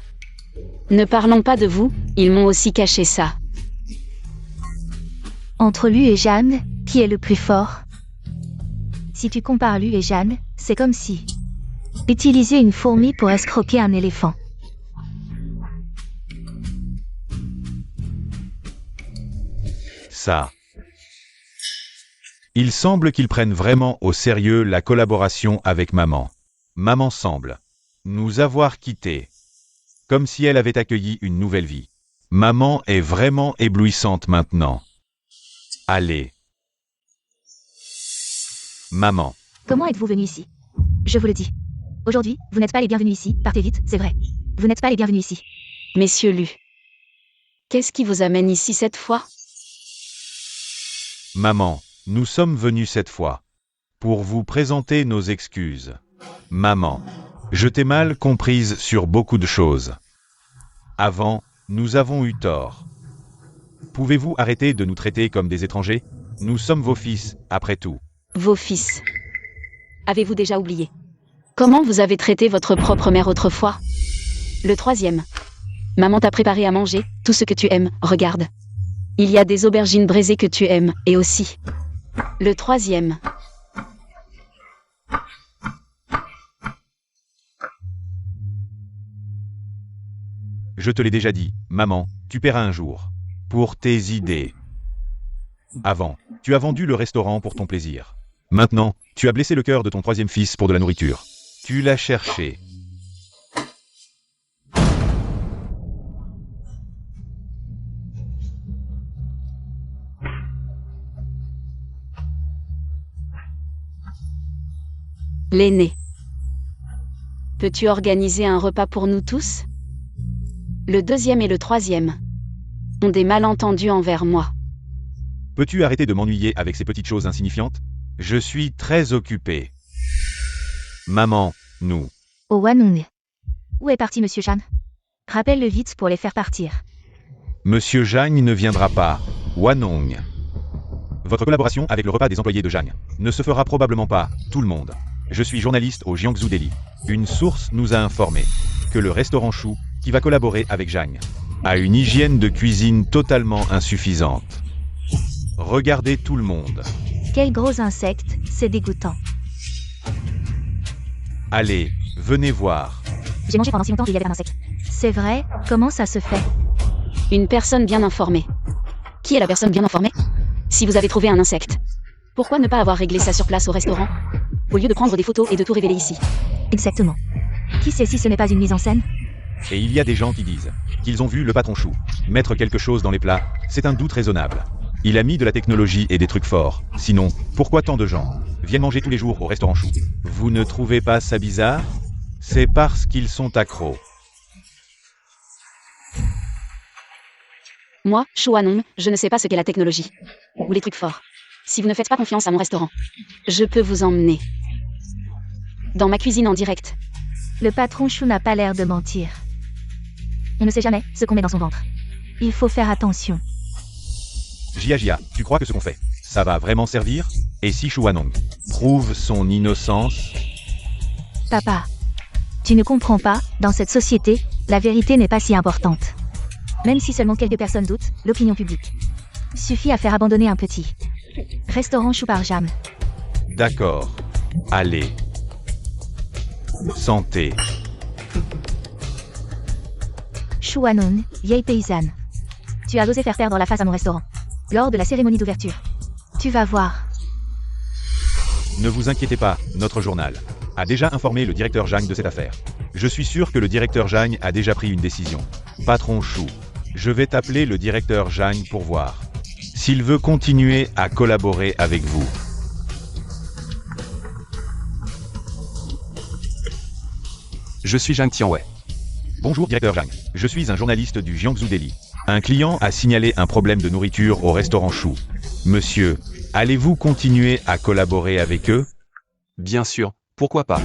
Ne parlons pas de vous, ils m'ont aussi caché ça. Entre lui et Jeanne, qui est le plus fort? Si tu compares lui et Jeanne, c'est comme si utiliser une fourmi pour escroquer un éléphant. Ça. Il semble qu'ils prennent vraiment au sérieux la collaboration avec maman. Maman semble nous avoir quittés. Comme si elle avait accueilli une nouvelle vie. Maman est vraiment éblouissante maintenant. Allez. Maman. Comment êtes-vous venu ici? Je vous le dis. Aujourd'hui, vous n'êtes pas les bienvenus ici, partez vite, c'est vrai. Vous n'êtes pas les bienvenus ici. Messieurs Lu. Qu'est-ce qui vous amène ici cette fois? Maman, Nous sommes venus cette fois pour vous présenter nos excuses. Maman, je t'ai mal comprise sur beaucoup de choses. Avant, nous avons eu tort. Pouvez-vous arrêter de nous traiter comme des étrangers? Nous sommes vos fils, après tout. Vos fils. Avez-vous déjà oublié? Comment vous avez traité votre propre mère autrefois? Le troisième. Maman t'a préparé à manger, tout ce que tu aimes, regarde. Il y a des aubergines braisées que tu aimes, et aussi. Le troisième. Je te l'ai déjà dit, maman, tu paieras un jour. Pour tes idées. Avant, tu as vendu le restaurant pour ton plaisir. Maintenant, tu as blessé le cœur de ton troisième fils pour de la nourriture. Tu l'as cherché. L'aîné. Peux-tu organiser un repas pour nous tous? Le deuxième et le troisième ont des malentendus envers moi. Peux-tu arrêter de m'ennuyer avec ces petites choses insignifiantes? Je suis très occupé. Maman, nous. Oh Wanong. Où est parti Monsieur Jan? Rappelle-le vite pour les faire partir. Monsieur Jang ne viendra pas. Wanong. Votre collaboration avec le repas des employés de Jang ne se fera probablement pas, tout le monde. Je suis journaliste au Jiangsu Daily. Une source nous a informé que le restaurant Chou, qui va collaborer avec Jang, a une hygiène de cuisine totalement insuffisante. Regardez tout le monde. Quel gros insecte, c'est dégoûtant. Allez, venez voir. J'ai mangé pendant si longtemps qu'il y avait un insecte. C'est vrai, comment ça se fait? Une personne bien informée. Qui est la personne bien informée? Si vous avez trouvé un insecte, pourquoi ne pas avoir réglé ça sur place au restaurant, au lieu de prendre des photos et de tout révéler ici? Exactement. Qui sait si ce n'est pas une mise en scène? Et il y a des gens qui disent qu'ils ont vu le patron Chou mettre quelque chose dans les plats. C'est un doute raisonnable. Il a mis de la technologie et des trucs forts. Sinon, pourquoi tant de gens viennent manger tous les jours au restaurant Chou? Vous ne trouvez pas ça bizarre? C'est parce qu'ils sont accros. Moi, Chou Wanong, je ne sais pas ce qu'est la technologie. Ou les trucs forts. Si vous ne faites pas confiance à mon restaurant, je peux vous emmener dans ma cuisine en direct. Le patron Chou n'a pas l'air de mentir. On ne sait jamais ce qu'on met dans son ventre. Il faut faire attention. Jia, tu crois que ce qu'on fait, ça va vraiment servir? Et si Chou Wanong prouve son innocence? Papa, tu ne comprends pas, dans cette société, la vérité n'est pas si importante. Même si seulement quelques personnes doutent, l'opinion publique suffit à faire abandonner un petit restaurant Chou par Jam. D'accord. Allez. Santé. Chou Wanong, vieille paysanne. Tu as osé faire perdre la face à mon restaurant lors de la cérémonie d'ouverture. Tu vas voir. Ne vous inquiétez pas, notre journal a déjà informé le directeur Jang de cette affaire. Je suis sûr que le directeur Jang a déjà pris une décision. Patron Chou, je vais t'appeler le directeur Jang pour voir s'il veut continuer à collaborer avec vous. Je suis Jang Tianwei. Bonjour directeur Jang, je suis un journaliste du Jiangsu Daily. Un client a signalé un problème de nourriture au restaurant Chou. Monsieur, allez-vous continuer à collaborer avec eux? Bien sûr, pourquoi pas?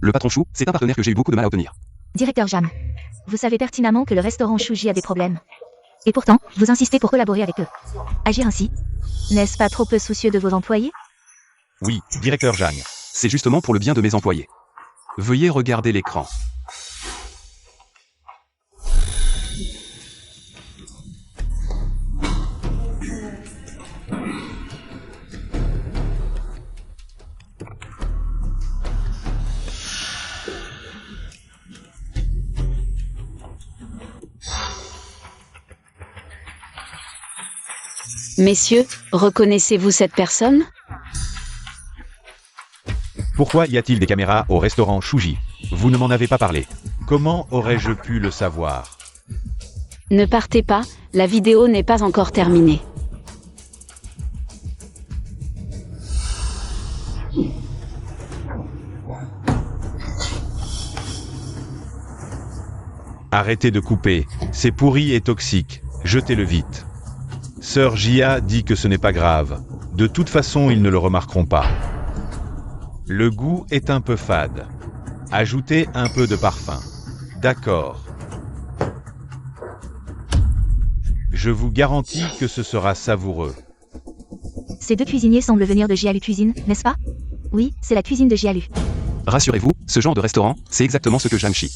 Le patron Chou, c'est un partenaire que j'ai eu beaucoup de mal à obtenir. Directeur Jam, vous savez pertinemment que le restaurant Chouji a des problèmes. Et pourtant, vous insistez pour collaborer avec eux. Agir ainsi, n'est-ce pas trop peu soucieux de vos employés? Oui, directeur Jang. C'est justement pour le bien de mes employés. Veuillez regarder l'écran. Messieurs, reconnaissez-vous cette personne? Pourquoi y a-t-il des caméras au restaurant Chouji? Vous ne m'en avez pas parlé. Comment aurais-je pu le savoir? Ne partez pas, la vidéo n'est pas encore terminée. Arrêtez de couper, c'est pourri et toxique, jetez-le vite. Sœur Jia dit que ce n'est pas grave, De toute façon, ils ne le remarqueront pas. Le goût est un peu fade. Ajoutez un peu de parfum. D'accord. Je vous garantis que ce sera savoureux. Ces deux cuisiniers semblent venir de Jialu Cuisine, n'est-ce pas? Oui, c'est la cuisine de Jialu. Rassurez-vous, ce genre de restaurant, c'est exactement ce que Zhang Shi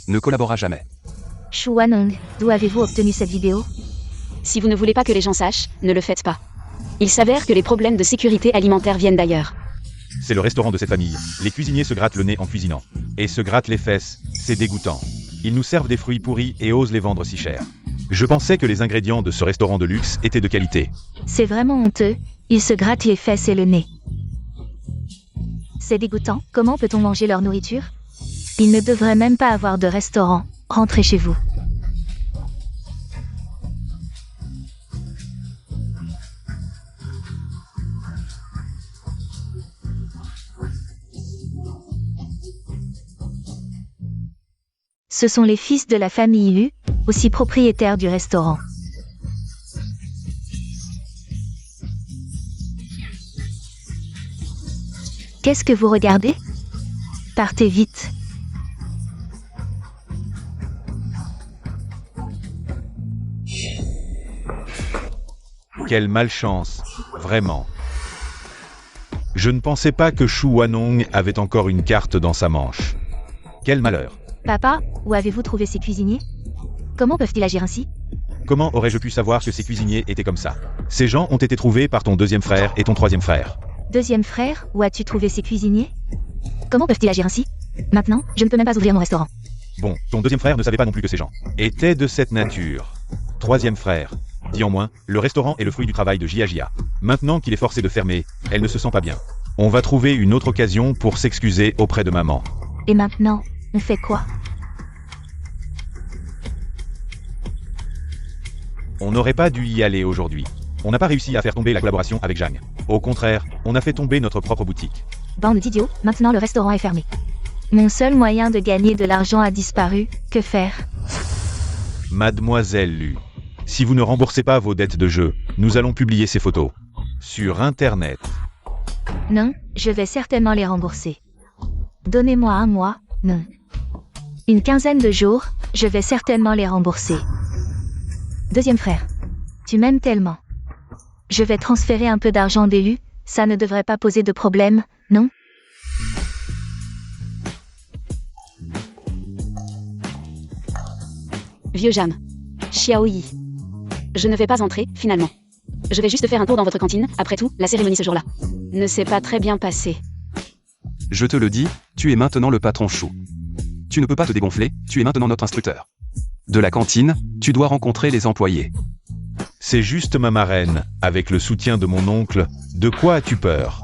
ne collabora jamais. Shu Wanong, d'où avez-vous obtenu cette vidéo? Si vous ne voulez pas que les gens sachent, ne le faites pas. Il s'avère que les problèmes de sécurité alimentaire viennent d'ailleurs. C'est le restaurant de cette famille. Les cuisiniers se grattent le nez en cuisinant. Et se grattent les fesses, c'est dégoûtant. Ils nous servent des fruits pourris et osent les vendre si cher. Je pensais que les ingrédients de ce restaurant de luxe étaient de qualité. C'est vraiment honteux, ils se grattent les fesses et le nez. C'est dégoûtant, comment peut-on manger leur nourriture? Ils ne devraient même pas avoir de restaurant, rentrez chez vous. Ce sont les fils de la famille Yu, aussi propriétaires du restaurant. Qu'est-ce que vous regardez? Partez vite. Quelle malchance, vraiment. Je ne pensais pas que Shu Wanong avait encore une carte dans sa manche. Quel malheur. Papa, où avez-vous trouvé ces cuisiniers? Comment peuvent-ils agir ainsi? Comment aurais-je pu savoir que ces cuisiniers étaient comme ça? Ces gens ont été trouvés par ton deuxième frère et ton troisième frère. Deuxième frère, où as-tu trouvé ces cuisiniers? Comment peuvent-ils agir ainsi? Maintenant, je ne peux même pas ouvrir mon restaurant. Bon, ton deuxième frère ne savait pas non plus que ces gens étaient de cette nature. Troisième frère. Dis en moins, le restaurant est le fruit du travail de Jia. Maintenant qu'il est forcé de fermer, elle ne se sent pas bien. On va trouver une autre occasion pour s'excuser auprès de maman. Et maintenant, on fait quoi? On n'aurait pas dû y aller aujourd'hui. On n'a pas réussi à faire tomber la collaboration avec Zhang. Au contraire, on a fait tomber notre propre boutique. Bande d'idiots, maintenant le restaurant est fermé. Mon seul moyen de gagner de l'argent a disparu, que faire? Mademoiselle Lu, si vous ne remboursez pas vos dettes de jeu, nous allons publier ces photos sur Internet. Non, je vais certainement les rembourser. Donnez-moi un mois, non. Une quinzaine de jours, je vais certainement les rembourser. Deuxième frère, tu m'aimes tellement. Je vais transférer un peu d'argent d'élu, ça ne devrait pas poser de problème, non? Vieux Jam. Xiaoyi. Je ne vais pas entrer, finalement. Je vais juste faire un tour dans votre cantine, après tout, la cérémonie ce jour-là ne s'est pas très bien passée. Je te le dis, tu es maintenant le patron Chou. Tu ne peux pas te dégonfler, tu es maintenant notre instructeur. De la cantine, tu dois rencontrer les employés. C'est juste ma marraine, avec le soutien de mon oncle. De quoi as-tu peur?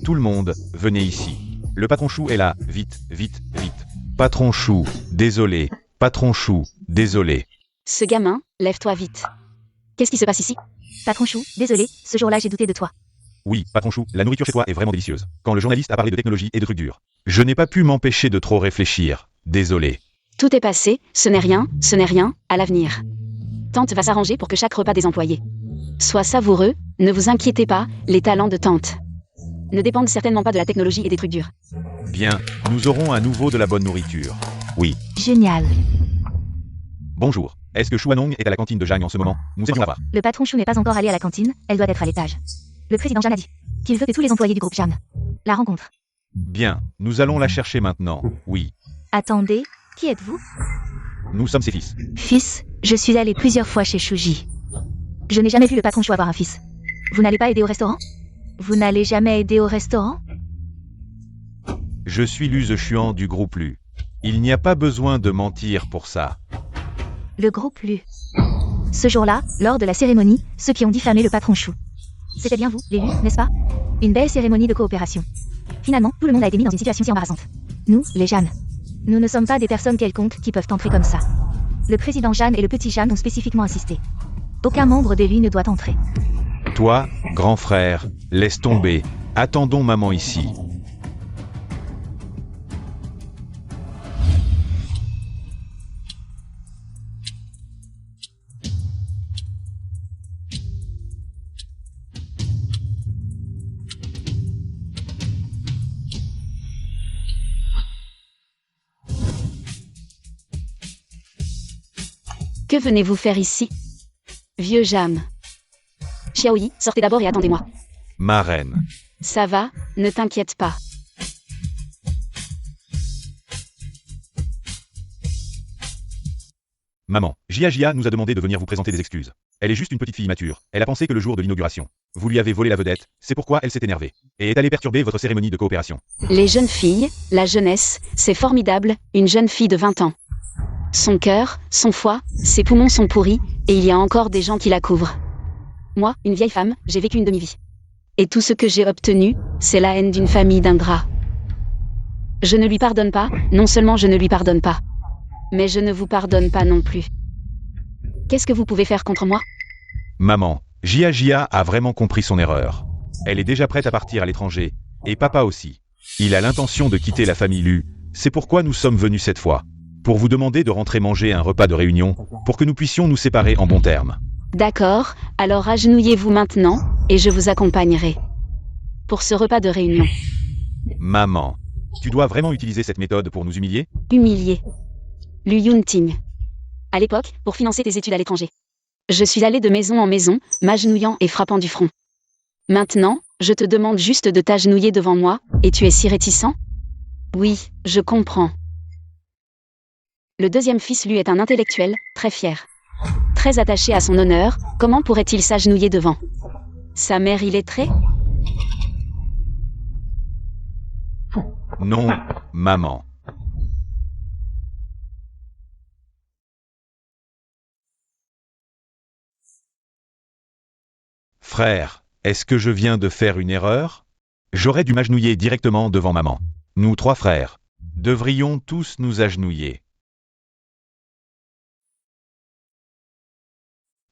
Tout le monde, venez ici. Le patron Chou est là, vite, vite, vite. Patron Chou, désolé. Patron Chou, désolé. Ce gamin, lève-toi vite. Qu'est-ce qui se passe ici? Patron Chou, désolé, ce jour-là j'ai douté de toi. Oui, patron Chou, la nourriture chez toi est vraiment délicieuse. Quand le journaliste a parlé de technologie et de trucs durs, je n'ai pas pu m'empêcher de trop réfléchir. Désolé. Tout est passé, ce n'est rien, à l'avenir. Tante va s'arranger pour que chaque repas des employés soit savoureux, ne vous inquiétez pas, les talents de Tante ne dépendent certainement pas de la technologie et des trucs durs. Bien, nous aurons à nouveau de la bonne nourriture. Oui. Génial. Bonjour. Est-ce que Shu Wanong est à la cantine de Zhang en ce moment? Nous aimerions la voir. Le patron Chou n'est pas encore allé à la cantine, elle doit être à l'étage. Le président Jan a dit qu'il veut que tous les employés du groupe Jan la rencontrent. Bien, nous allons la chercher maintenant. Oui. Attendez, qui êtes-vous? Nous sommes ses fils. Fils, je suis allé plusieurs fois chez Shuji. Je n'ai jamais vu le patron Chou avoir un fils. Vous n'allez pas aider au restaurant? Vous n'allez jamais aider au restaurant? Je suis Lu Zexuan du groupe Lu. Il n'y a pas besoin de mentir pour ça. Le groupe Lu. Ce jour-là, lors de la cérémonie, ceux qui ont diffamé le patron Chou. C'était bien vous, les Lu, n'est-ce pas? Une belle cérémonie de coopération. Finalement, tout le monde a été mis dans une situation si embarrassante. Nous, les Jeanne. Nous ne sommes pas des personnes quelconques qui peuvent entrer comme ça. Le président Jeanne et le petit Jeanne ont spécifiquement insisté. Aucun membre de lui ne doit entrer. Toi, grand frère, laisse tomber. Attendons maman ici. Que venez-vous faire ici? Vieux Jam. Xiaoyi, sortez d'abord et attendez-moi. Ma reine. Ça va, ne t'inquiète pas. Maman, Jia nous a demandé de venir vous présenter des excuses. Elle est juste une petite fille immature. Elle a pensé que le jour de l'inauguration, vous lui avez volé la vedette, c'est pourquoi elle s'est énervée. Et est allée perturber votre cérémonie de coopération. Les jeunes filles, la jeunesse, c'est formidable, une jeune fille de 20 ans. Son cœur, son foie, ses poumons sont pourris, et il y a encore des gens qui la couvrent. Moi, une vieille femme, j'ai vécu une demi-vie. Et tout ce que j'ai obtenu, c'est la haine d'une famille d'ingrats. Je ne lui pardonne pas, non seulement je ne lui pardonne pas, mais je ne vous pardonne pas non plus. Qu'est-ce que vous pouvez faire contre moi? Maman, Jia a vraiment compris son erreur. Elle est déjà prête à partir à l'étranger, et papa aussi. Il a l'intention de quitter la famille Lu, c'est pourquoi nous sommes venus cette fois. Pour vous demander de rentrer manger un repas de réunion, pour que nous puissions nous séparer en bons termes. D'accord, alors agenouillez-vous maintenant, et je vous accompagnerai. Pour ce repas de réunion. Maman, tu dois vraiment utiliser cette méthode pour nous humilier? Humilié. Lu Yunting. À l'époque, pour financer tes études à l'étranger. Je suis allé de maison en maison, m'agenouillant et frappant du front. Maintenant, je te demande juste de t'agenouiller devant moi, et tu es si réticent? Oui, je comprends. Le deuxième fils lui est un intellectuel, très fier. Très attaché à son honneur, comment pourrait-il s'agenouiller devant sa mère illettrée? Non, maman. Frère, est-ce que je viens de faire une erreur? J'aurais dû m'agenouiller directement devant maman. Nous trois frères devrions tous nous agenouiller.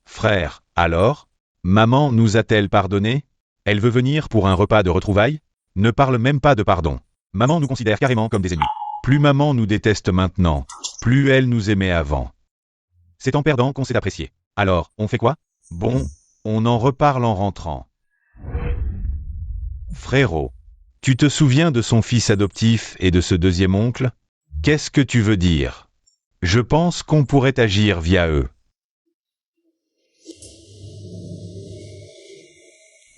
Frère, alors? Maman nous a-t-elle pardonné? Elle veut venir pour un repas de retrouvailles? Ne parle même pas de pardon. Maman nous considère carrément comme des ennemis. Plus maman nous déteste maintenant, plus elle nous aimait avant. C'est en perdant qu'on s'est apprécié. Alors, on fait quoi? Bon, on en reparle en rentrant. Frérot, tu te souviens de son fils adoptif et de ce deuxième oncle? Qu'est-ce que tu veux dire? Je pense qu'on pourrait agir via eux.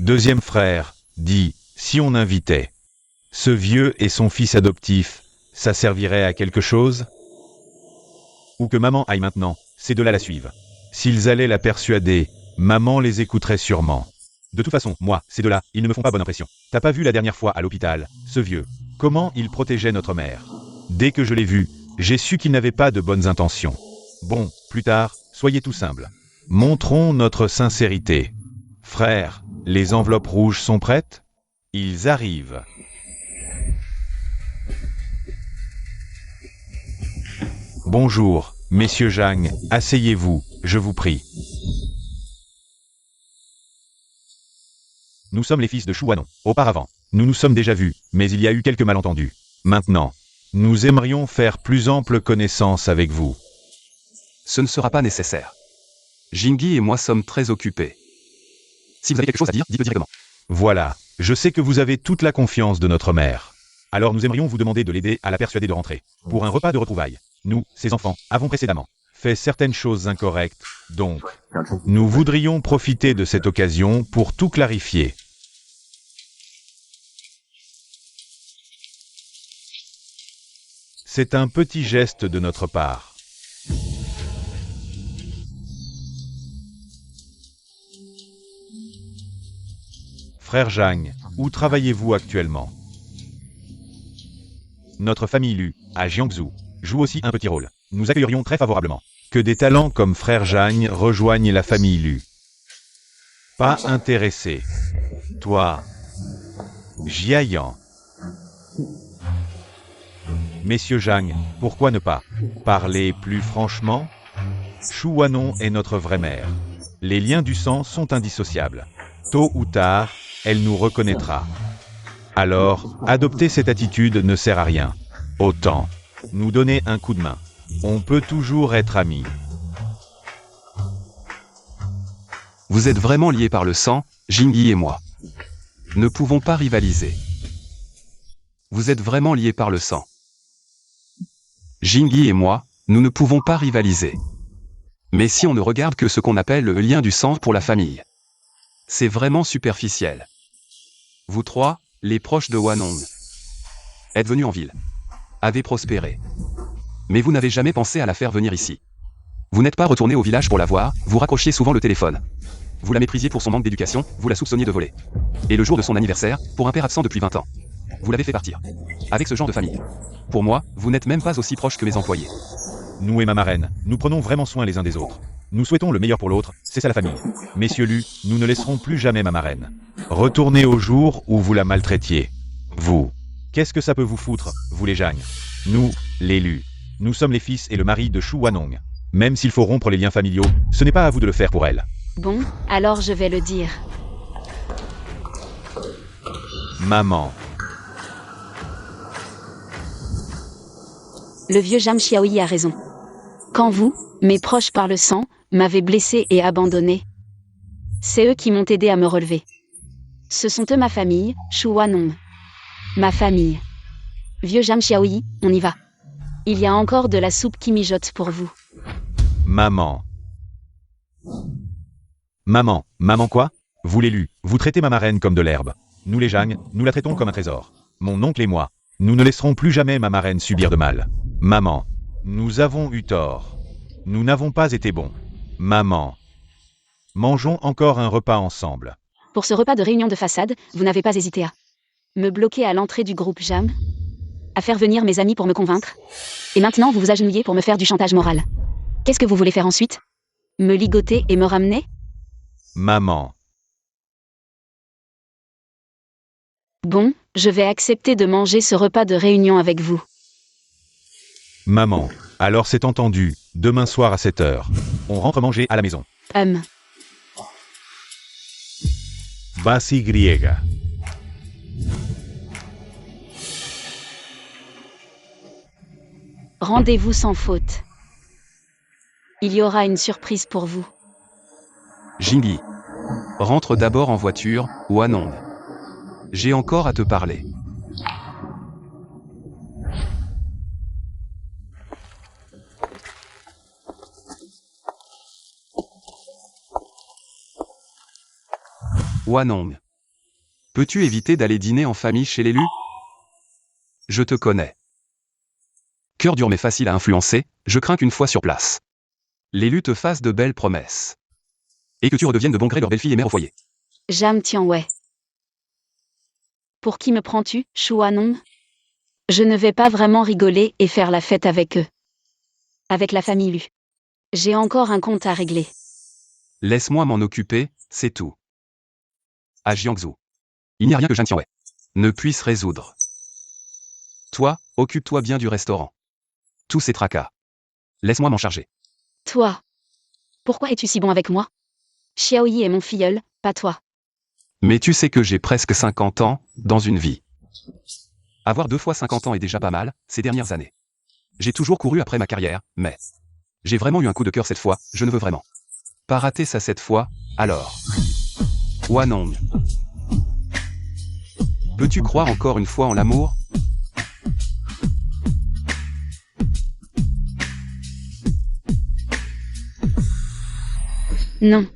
Deuxième frère, dit, si on invitait ce vieux et son fils adoptif, ça servirait à quelque chose? Ou que maman aille maintenant, ces deux-là la suivent. S'ils allaient la persuader, maman les écouterait sûrement. De toute façon, moi, ces deux-là, ils ne me font pas bonne impression. T'as pas vu la dernière fois à l'hôpital, ce vieux, comment il protégeait notre mère? Dès que je l'ai vu, j'ai su qu'il n'avait pas de bonnes intentions. Bon, plus tard, soyez tout simple. Montrons notre sincérité. Frère, les enveloppes rouges sont prêtes? Ils arrivent. Bonjour, messieurs Zhang, asseyez-vous, je vous prie. Nous sommes les fils de Shu Wanon. Auparavant, nous nous sommes déjà vus, mais il y a eu quelques malentendus. Maintenant, nous aimerions faire plus ample connaissance avec vous. Ce ne sera pas nécessaire. Jingyi et moi sommes très occupés. Si vous avez quelque chose à dire, dites-le directement. Voilà, je sais que vous avez toute la confiance de notre mère. Alors nous aimerions vous demander de l'aider à la persuader de rentrer. Pour un repas de retrouvailles. Nous, ses enfants, avons précédemment fait certaines choses incorrectes, donc nous voudrions profiter de cette occasion pour tout clarifier. C'est un petit geste de notre part. Frère Zhang, où travaillez-vous actuellement? Notre famille Lu, à Jiangsu, joue aussi un petit rôle. Nous accueillerions très favorablement que des talents comme Frère Zhang rejoignent la famille Lu. Pas intéressé. Toi, Jiayan. Messieurs Zhang, pourquoi ne pas parler plus franchement? Shu Wanon est notre vraie mère. Les liens du sang sont indissociables. Tôt ou tard, elle nous reconnaîtra. Alors, adopter cette attitude ne sert à rien. Autant nous donner un coup de main. On peut toujours être amis. Vous êtes vraiment liés par le sang, Jingyi et moi. Ne pouvons pas rivaliser. Vous êtes vraiment liés par le sang. Jingyi et moi, nous ne pouvons pas rivaliser. Mais si on ne regarde que ce qu'on appelle le lien du sang pour la famille, c'est vraiment superficiel. Vous trois, les proches de Wanong, êtes venus en ville, avez prospéré. Mais vous n'avez jamais pensé à la faire venir ici. Vous n'êtes pas retourné au village pour la voir, vous raccrochiez souvent le téléphone. Vous la méprisiez pour son manque d'éducation, vous la soupçonniez de voler. Et le jour de son anniversaire, pour un père absent depuis 20 ans, vous l'avez fait partir. Avec ce genre de famille. Pour moi, vous n'êtes même pas aussi proche que mes employés. Nous et ma marraine, nous prenons vraiment soin les uns des autres. Nous souhaitons le meilleur pour l'autre, c'est ça la famille. Messieurs Lu, nous ne laisserons plus jamais ma marraine. Retournez au jour où vous la maltraitiez. Vous. Qu'est-ce que ça peut vous foutre, vous les Jagnes? Nous, les Lu. Nous sommes les fils et le mari de Shu Wanong. Même s'il faut rompre les liens familiaux, ce n'est pas à vous de le faire pour elle. Bon, alors je vais le dire. Maman. Le vieux Jam Xiaoyi a raison. Quand vous, mes proches par le sang, m'avez blessé et abandonné, c'est eux qui m'ont aidé à me relever. Ce sont eux ma famille, Shu Wanong. Ma famille. Vieux Jam Xiaoyi, on y va. Il y a encore de la soupe qui mijote pour vous. Maman. Maman quoi? Vous l'élu, vous traitez ma marraine comme de l'herbe. Nous les Jagnes, nous la traitons comme un trésor. Mon oncle et moi, nous ne laisserons plus jamais ma marraine subir de mal. Maman, nous avons eu tort. Nous n'avons pas été bons. Maman. Mangeons encore un repas ensemble. Pour ce repas de réunion de façade, vous n'avez pas hésité à me bloquer à l'entrée du groupe Jam, à faire venir mes amis pour me convaincre. Et maintenant vous vous agenouillez pour me faire du chantage moral. Qu'est-ce que vous voulez faire ensuite? Me ligoter et me ramener? Maman. Bon, je vais accepter de manger ce repas de réunion avec vous. Maman. Alors c'est entendu, demain soir à 7h. On rentre manger à la maison. Basi griega. Rendez-vous sans faute. Il y aura une surprise pour vous. Jingyi. Rentre d'abord en voiture, Wanong. J'ai encore à te parler. Wanong. Peux-tu éviter d'aller dîner en famille chez l'élu? Je te connais. Cœur dur mais facile à influencer, je crains qu'une fois sur place, l'élu te fasse de belles promesses. Et que tu redeviennes de bon gré leur belle-fille et mère au foyer. Jam Tianwei. Pour qui me prends-tu, Shu Wanong? Je ne vais pas vraiment rigoler et faire la fête avec eux. Avec la famille Lu. J'ai encore un compte à régler. Laisse-moi m'en occuper, c'est tout. À Jiangsu. Il n'y a rien que Jang Tianwei ne puisse résoudre. Toi, occupe-toi bien du restaurant. Tous ces tracas. Laisse-moi m'en charger. Toi. Pourquoi es-tu si bon avec moi? Xiaoyi est mon filleul, pas toi. Mais tu sais que j'ai presque 50 ans, dans une vie. Avoir 2 fois 50 ans est déjà pas mal, ces dernières années. J'ai toujours couru après ma carrière, mais j'ai vraiment eu un coup de cœur cette fois, je ne veux vraiment pas rater ça cette fois, alors. Wanong. Peux-tu croire encore une fois en l'amour? Non.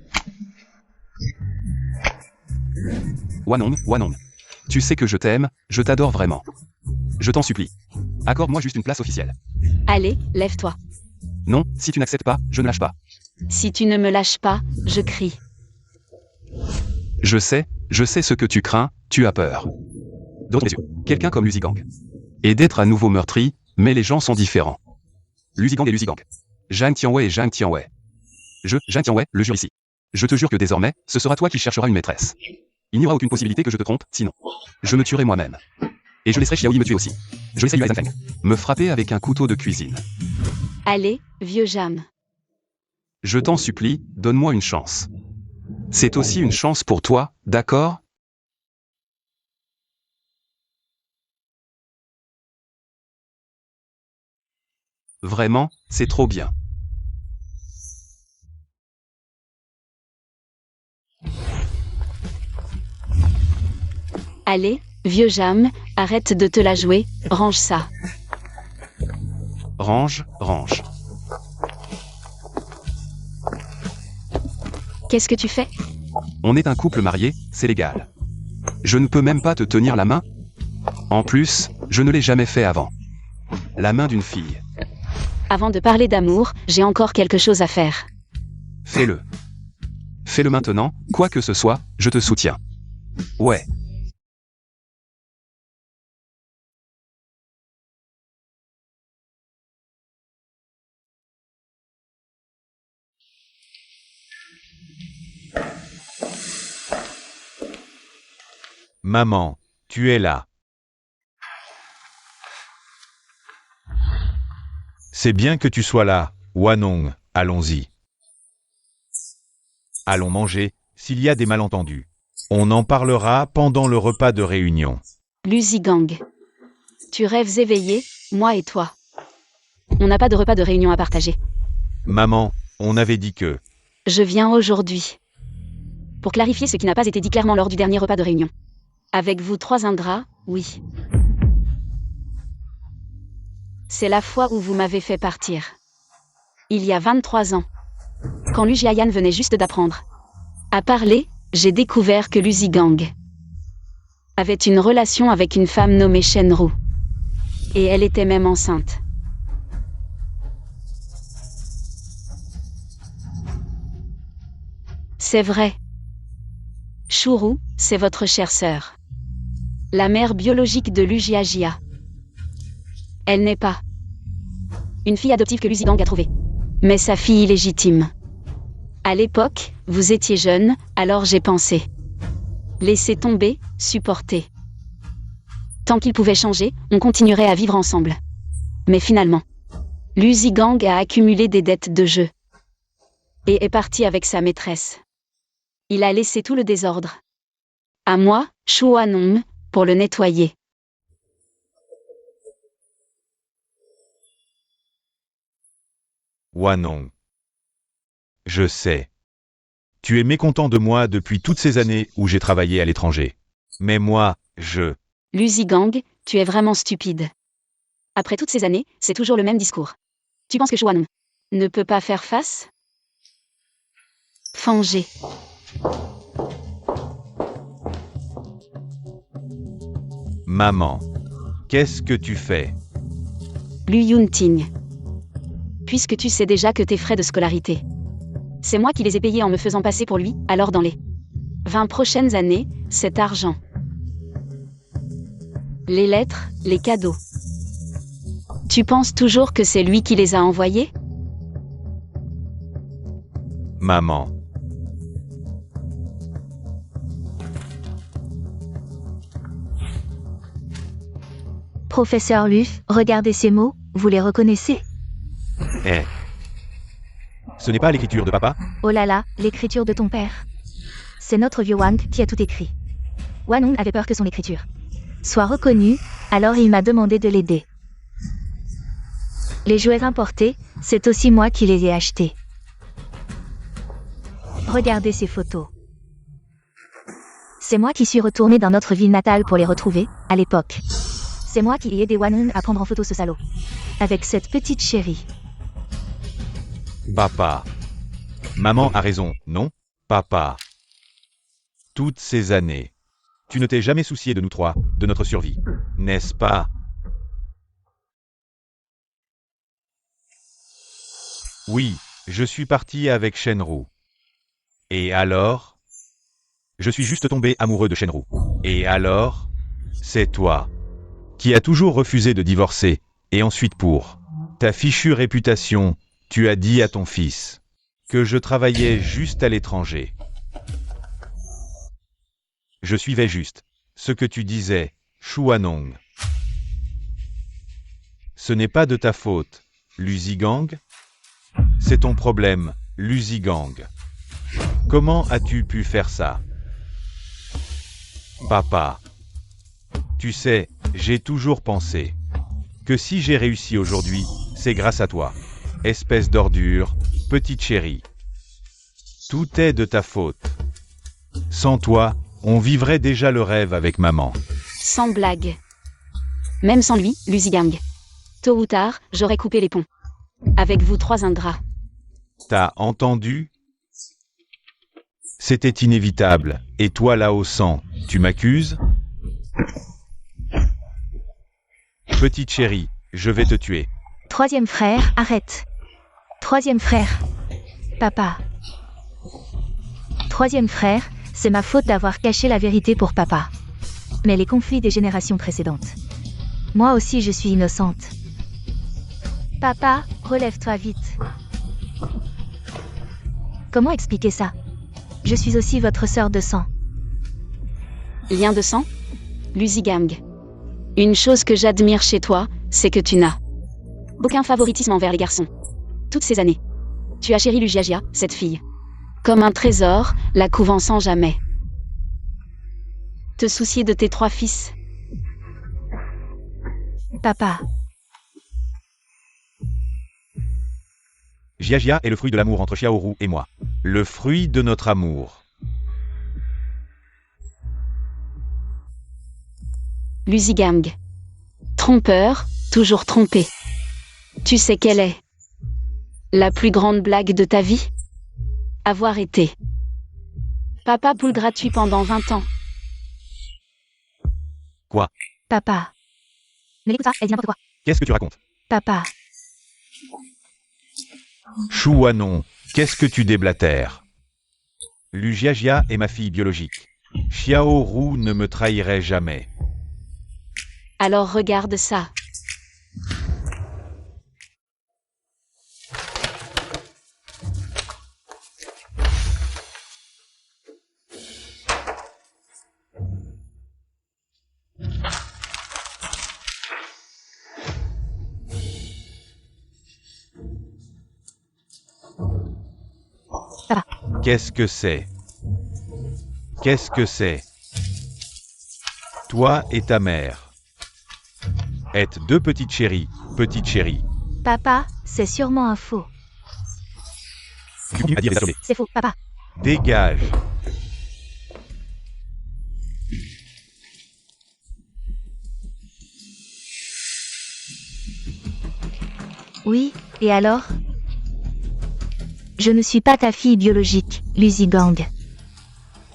Wanong. Tu sais que je t'aime, je t'adore vraiment. Je t'en supplie. Accorde-moi juste une place officielle. Allez, lève-toi. Non, si tu n'acceptes pas, je ne lâche pas. Si tu ne me lâches pas, je crie. Je sais ce que tu crains, tu as peur. D'autres messieurs, quelqu'un comme Lu Zigang. Et d'être à nouveau meurtri, mais les gens sont différents. Lu Zigang et Lu Zigang. Jang Tianwei et Jang Tianwei. Jang Tianwei, le jure ici. Je te jure que désormais, ce sera toi qui chercheras une maîtresse. Il n'y aura aucune possibilité que je te trompe, sinon. Je me tuerai moi-même. Et je laisserai Xiaoyi me tuer aussi. Je laisserai Yu Zhang Feng me frapper avec un couteau de cuisine. Allez, vieux Jam. Je t'en supplie, donne-moi une chance. C'est aussi une chance pour toi, d'accord? Vraiment, c'est trop bien. Allez, vieux Jam, arrête de te la jouer, range ça. Range. Qu'est-ce que tu fais? On est un couple marié, c'est légal. Je ne peux même pas te tenir la main. En plus, je ne l'ai jamais fait avant. La main d'une fille. Avant de parler d'amour, j'ai encore quelque chose à faire. Fais-le. Fais-le maintenant, quoi que ce soit, je te soutiens. Ouais. Maman, tu es là. C'est bien que tu sois là, Wanong, allons-y. Allons manger, s'il y a des malentendus. On en parlera pendant le repas de réunion. Luzigang. Tu rêves éveillé, moi et toi. On n'a pas de repas de réunion à partager. Maman, on avait dit que... Je viens aujourd'hui. Pour clarifier ce qui n'a pas été dit clairement lors du dernier repas de réunion. Avec vous trois ingrats, oui. C'est la fois où vous m'avez fait partir. Il y a 23 ans. Quand Lu Jiayan venait juste d'apprendre à parler, j'ai découvert que Luzigang avait une relation avec une femme nommée Shenru. Et elle était même enceinte. C'est vrai. Shuru, c'est votre chère sœur. La mère biologique de Lu Jiajia. Elle n'est pas une fille adoptive que Luzigang a trouvée, mais sa fille illégitime. À l'époque, vous étiez jeune, alors j'ai pensé. Laissez tomber, supporter. Tant qu'il pouvait changer, on continuerait à vivre ensemble. Mais finalement, Luzigang a accumulé des dettes de jeu. Et est parti avec sa maîtresse. Il a laissé tout le désordre. À moi, Shuanong, pour le nettoyer. Wanong. Je sais. Tu es mécontent de moi depuis toutes ces années où j'ai travaillé à l'étranger. Mais moi, Luzigang, tu es vraiment stupide. Après toutes ces années, c'est toujours le même discours. Tu penses que Shuanong ne peut pas faire face? Fangé. Maman. Qu'est-ce que tu fais? Lu Yunting. Puisque tu sais déjà que tes frais de scolarité. C'est moi qui les ai payés en me faisant passer pour lui, alors dans les 20 prochaines années, cet argent. Les lettres, les cadeaux. Tu penses toujours que c'est lui qui les a envoyés? Maman. Professeur Lu, regardez ces mots, vous les reconnaissez? Eh. Ce n'est pas l'écriture de papa? Oh là là, l'écriture de ton père. C'est notre vieux Wang qui a tout écrit. Wanong avait peur que son écriture soit reconnue, alors il m'a demandé de l'aider. Les jouets importés, c'est aussi moi qui les ai achetés. Regardez ces photos. C'est moi qui suis retourné dans notre ville natale pour les retrouver, à l'époque. C'est moi qui ai aidé Wanong à prendre en photo ce salaud. Avec cette petite chérie. Papa. Maman a raison, non? Papa. Toutes ces années. Tu ne t'es jamais soucié de nous trois, de notre survie. N'est-ce pas? Oui, je suis parti avec Shenru. Et alors? Je suis juste tombé amoureux de Shenru. Et alors? C'est toi qui as toujours refusé de divorcer, et ensuite pour ta fichue réputation, tu as dit à ton fils que je travaillais juste à l'étranger. Je suivais juste ce que tu disais, Shuanong. Ce n'est pas de ta faute, Luzigang. C'est ton problème, Luzigang. Comment as-tu pu faire ça? Papa. Tu sais, j'ai toujours pensé que si j'ai réussi aujourd'hui, c'est grâce à toi. Espèce d'ordure, petite chérie. Tout est de ta faute. Sans toi, on vivrait déjà le rêve avec maman. Sans blague. Même sans lui, Luzigang. Tôt ou tard, j'aurais coupé les ponts. Avec vous trois ingrats. T'as entendu? C'était inévitable. Et toi là au sang, tu m'accuses? Petite chérie, je vais te tuer. Troisième frère, arrête. Troisième frère. Papa. Troisième frère, c'est ma faute d'avoir caché la vérité pour papa. Mais les conflits des générations précédentes. Moi aussi je suis innocente. Papa, relève-toi vite. Comment expliquer ça? Je suis aussi votre sœur de sang. Lien de sang? Lusigang. Une chose que j'admire chez toi, c'est que tu n'as aucun favoritisme envers les garçons. Toutes ces années. Tu as chéri Lugiagia, cette fille. Comme un trésor, la couvant sans jamais te soucier de tes 3 fils. Papa. Jiajia est le fruit de l'amour entre Xiaoru et moi. Le fruit de notre amour. Lusigang. Trompeur, toujours trompé. Tu sais quelle est la plus grande blague de ta vie? Avoir été papa poule gratuit pendant 20 ans. Quoi? Papa. Ne l'écoute pas, elle dit n'importe quoi. Qu'est-ce que tu racontes? Papa. Chouanon, qu'est-ce que tu déblatères? Lugiagia est ma fille biologique. Xiaoru ne me trahirait jamais. Alors regarde ça. Qu'est-ce que c'est? Qu'est-ce que c'est? Toi et ta mère êtes 2 petites chéries, petite chérie. Papa, c'est sûrement un faux. Tu continues à dire des saloperies. C'est faux, papa. Dégage. Oui, et alors? Je ne suis pas ta fille biologique, Lusigang.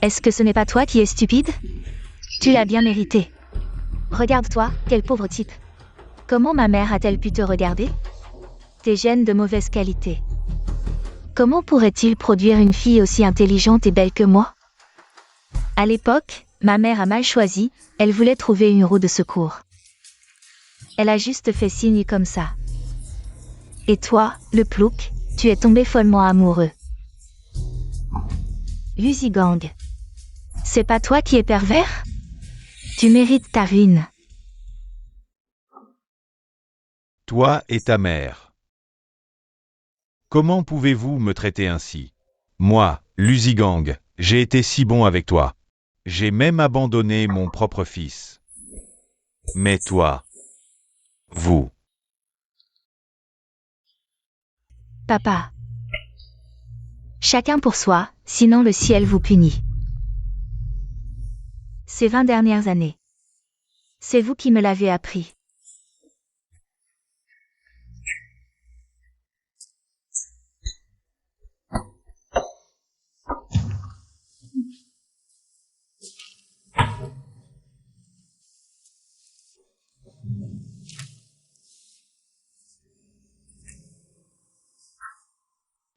Est-ce que ce n'est pas toi qui es stupide? Tu l'as bien mérité. Regarde-toi, quel pauvre type. Comment ma mère a-t-elle pu te regarder? Tes gènes de mauvaise qualité. Comment pourrait-il produire une fille aussi intelligente et belle que moi? À l'époque, ma mère a mal choisi, elle voulait trouver une roue de secours. Elle a juste fait signe comme ça. Et toi, le plouc, tu es tombé follement amoureux. Lusigang. C'est pas toi qui es pervers? Tu mérites ta ruine. Toi et ta mère. Comment pouvez-vous me traiter ainsi? Moi, Lusigang, j'ai été si bon avec toi. J'ai même abandonné mon propre fils. Mais toi, vous. Papa. Chacun pour soi, sinon le ciel vous punit. Ces 20 dernières années. C'est vous qui me l'avez appris.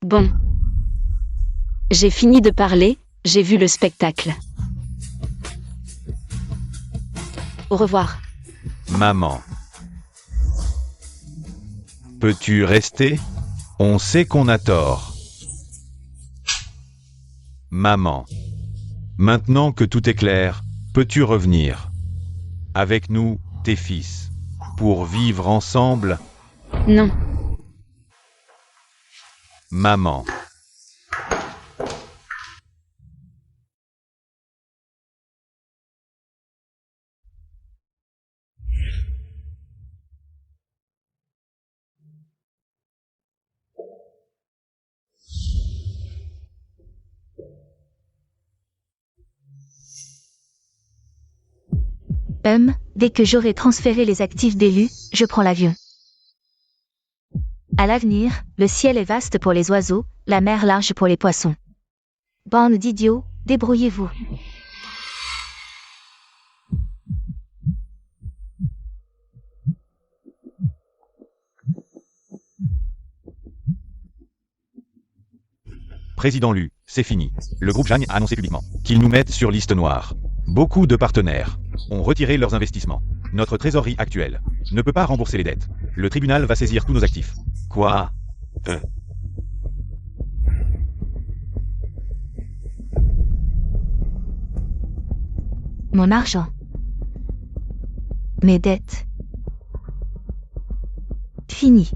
Bon. J'ai fini de parler, j'ai vu le spectacle. Au revoir. Maman. Peux-tu rester? On sait qu'on a tort. Maman. Maintenant que tout est clair, peux-tu revenir? Avec nous, tes fils. Pour vivre ensemble? Non. Maman. Dès que j'aurai transféré les actifs d'élus, je prends l'avion. À l'avenir, le ciel est vaste pour les oiseaux, la mer large pour les poissons. Bande d'idiots, débrouillez-vous. Président Lu, c'est fini. Le groupe Zhang a annoncé publiquement qu'ils nous mettent sur liste noire. Beaucoup de partenaires ont retiré leurs investissements. Notre trésorerie actuelle ne peut pas rembourser les dettes. Le tribunal va saisir tous nos actifs. Quoi? Mon argent. Mes dettes. Fini.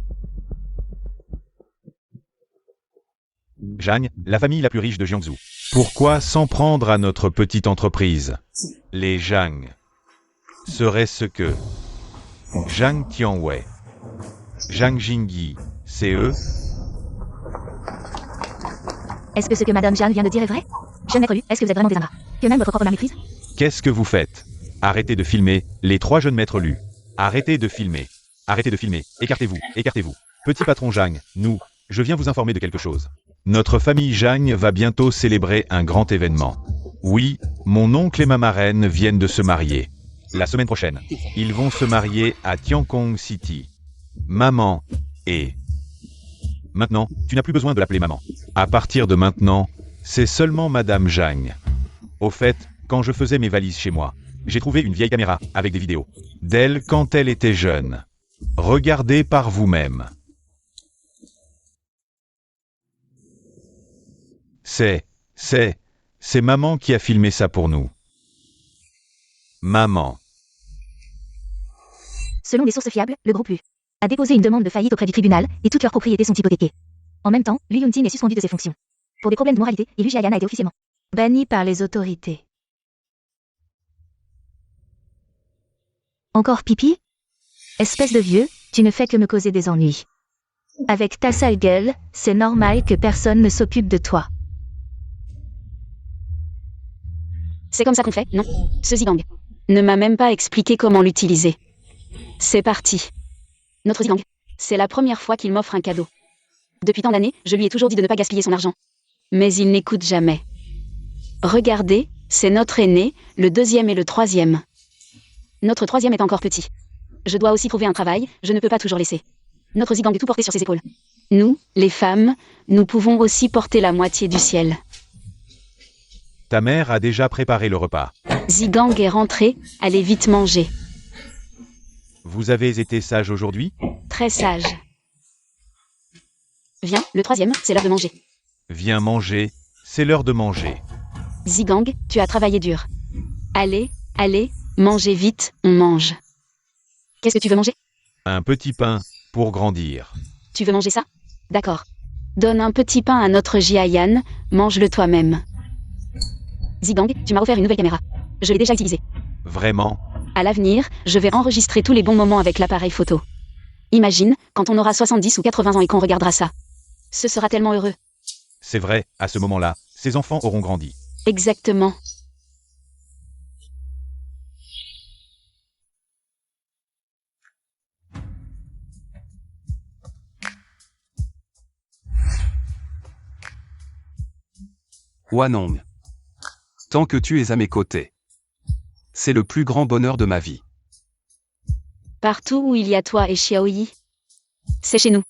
Zhang, la famille la plus riche de Jiangsu. Pourquoi s'en prendre à notre petite entreprise? Les Zhang seraient ce que Zhang Tianwei, Zhang Jingyi, c'est eux? Est-ce que ce que Madame Zhang vient de dire est vrai? Jeune maître Lu, est-ce que vous êtes vraiment des ingrats? Que même votre propre mari maîtrise? Qu'est-ce que vous faites? Arrêtez de filmer, les trois jeunes maîtres Lu. Arrêtez de filmer. Arrêtez de filmer. Écartez-vous, écartez-vous. Petit patron Zhang, je viens vous informer de quelque chose. Notre famille Zhang va bientôt célébrer un grand événement. Oui, mon oncle et ma marraine viennent de se marier. La semaine prochaine, ils vont se marier à Tiankong City. Maman et... Maintenant, tu n'as plus besoin de l'appeler maman. À partir de maintenant, c'est seulement Madame Zhang. Au fait, quand je faisais mes valises chez moi, j'ai trouvé une vieille caméra avec des vidéos d'elle quand elle était jeune. Regardez par vous-même. C'est maman qui a filmé ça pour nous. Maman. Selon des sources fiables, le groupe Lu a déposé une demande de faillite auprès du tribunal et toutes leurs propriétés sont hypothéquées. En même temps, Lu Yuntin est suspendu de ses fonctions. Pour des problèmes de moralité, et Lu Jiayan a été officiellement banni par les autorités. Encore pipi? Espèce de vieux, tu ne fais que me causer des ennuis. Avec ta sale gueule, c'est normal que personne ne s'occupe de toi. C'est comme ça qu'on fait, non? Ce Zigang ne m'a même pas expliqué comment l'utiliser. C'est parti. Notre Zigang, c'est la première fois qu'il m'offre un cadeau. Depuis tant d'années, je lui ai toujours dit de ne pas gaspiller son argent. Mais il n'écoute jamais. Regardez, c'est notre aîné, le deuxième et le troisième. Notre troisième est encore petit. Je dois aussi trouver un travail, je ne peux pas toujours laisser notre Zigang tout porter sur ses épaules. Nous, les femmes, nous pouvons aussi porter la moitié du ciel. Ta mère a déjà préparé le repas. Zigang est rentré, allez vite manger. Vous avez été sage aujourd'hui? Très sage. Viens, le troisième, c'est l'heure de manger. Viens manger, c'est l'heure de manger. Zigang, tu as travaillé dur. Allez, mangez vite, on mange. Qu'est-ce que tu veux manger? Un petit pain, pour grandir. Tu veux manger ça? D'accord. Donne un petit pain à notre Jiayan, mange-le toi-même. Zigang, tu m'as offert une nouvelle caméra. Je l'ai déjà utilisée. Vraiment? À l'avenir, je vais enregistrer tous les bons moments avec l'appareil photo. Imagine, quand on aura 70 ou 80 ans et qu'on regardera ça. Ce sera tellement heureux. C'est vrai, à ce moment-là, ces enfants auront grandi. Exactement. Wanong. Tant que tu es à mes côtés. C'est le plus grand bonheur de ma vie. Partout où il y a toi et Xiaoyi, c'est chez nous.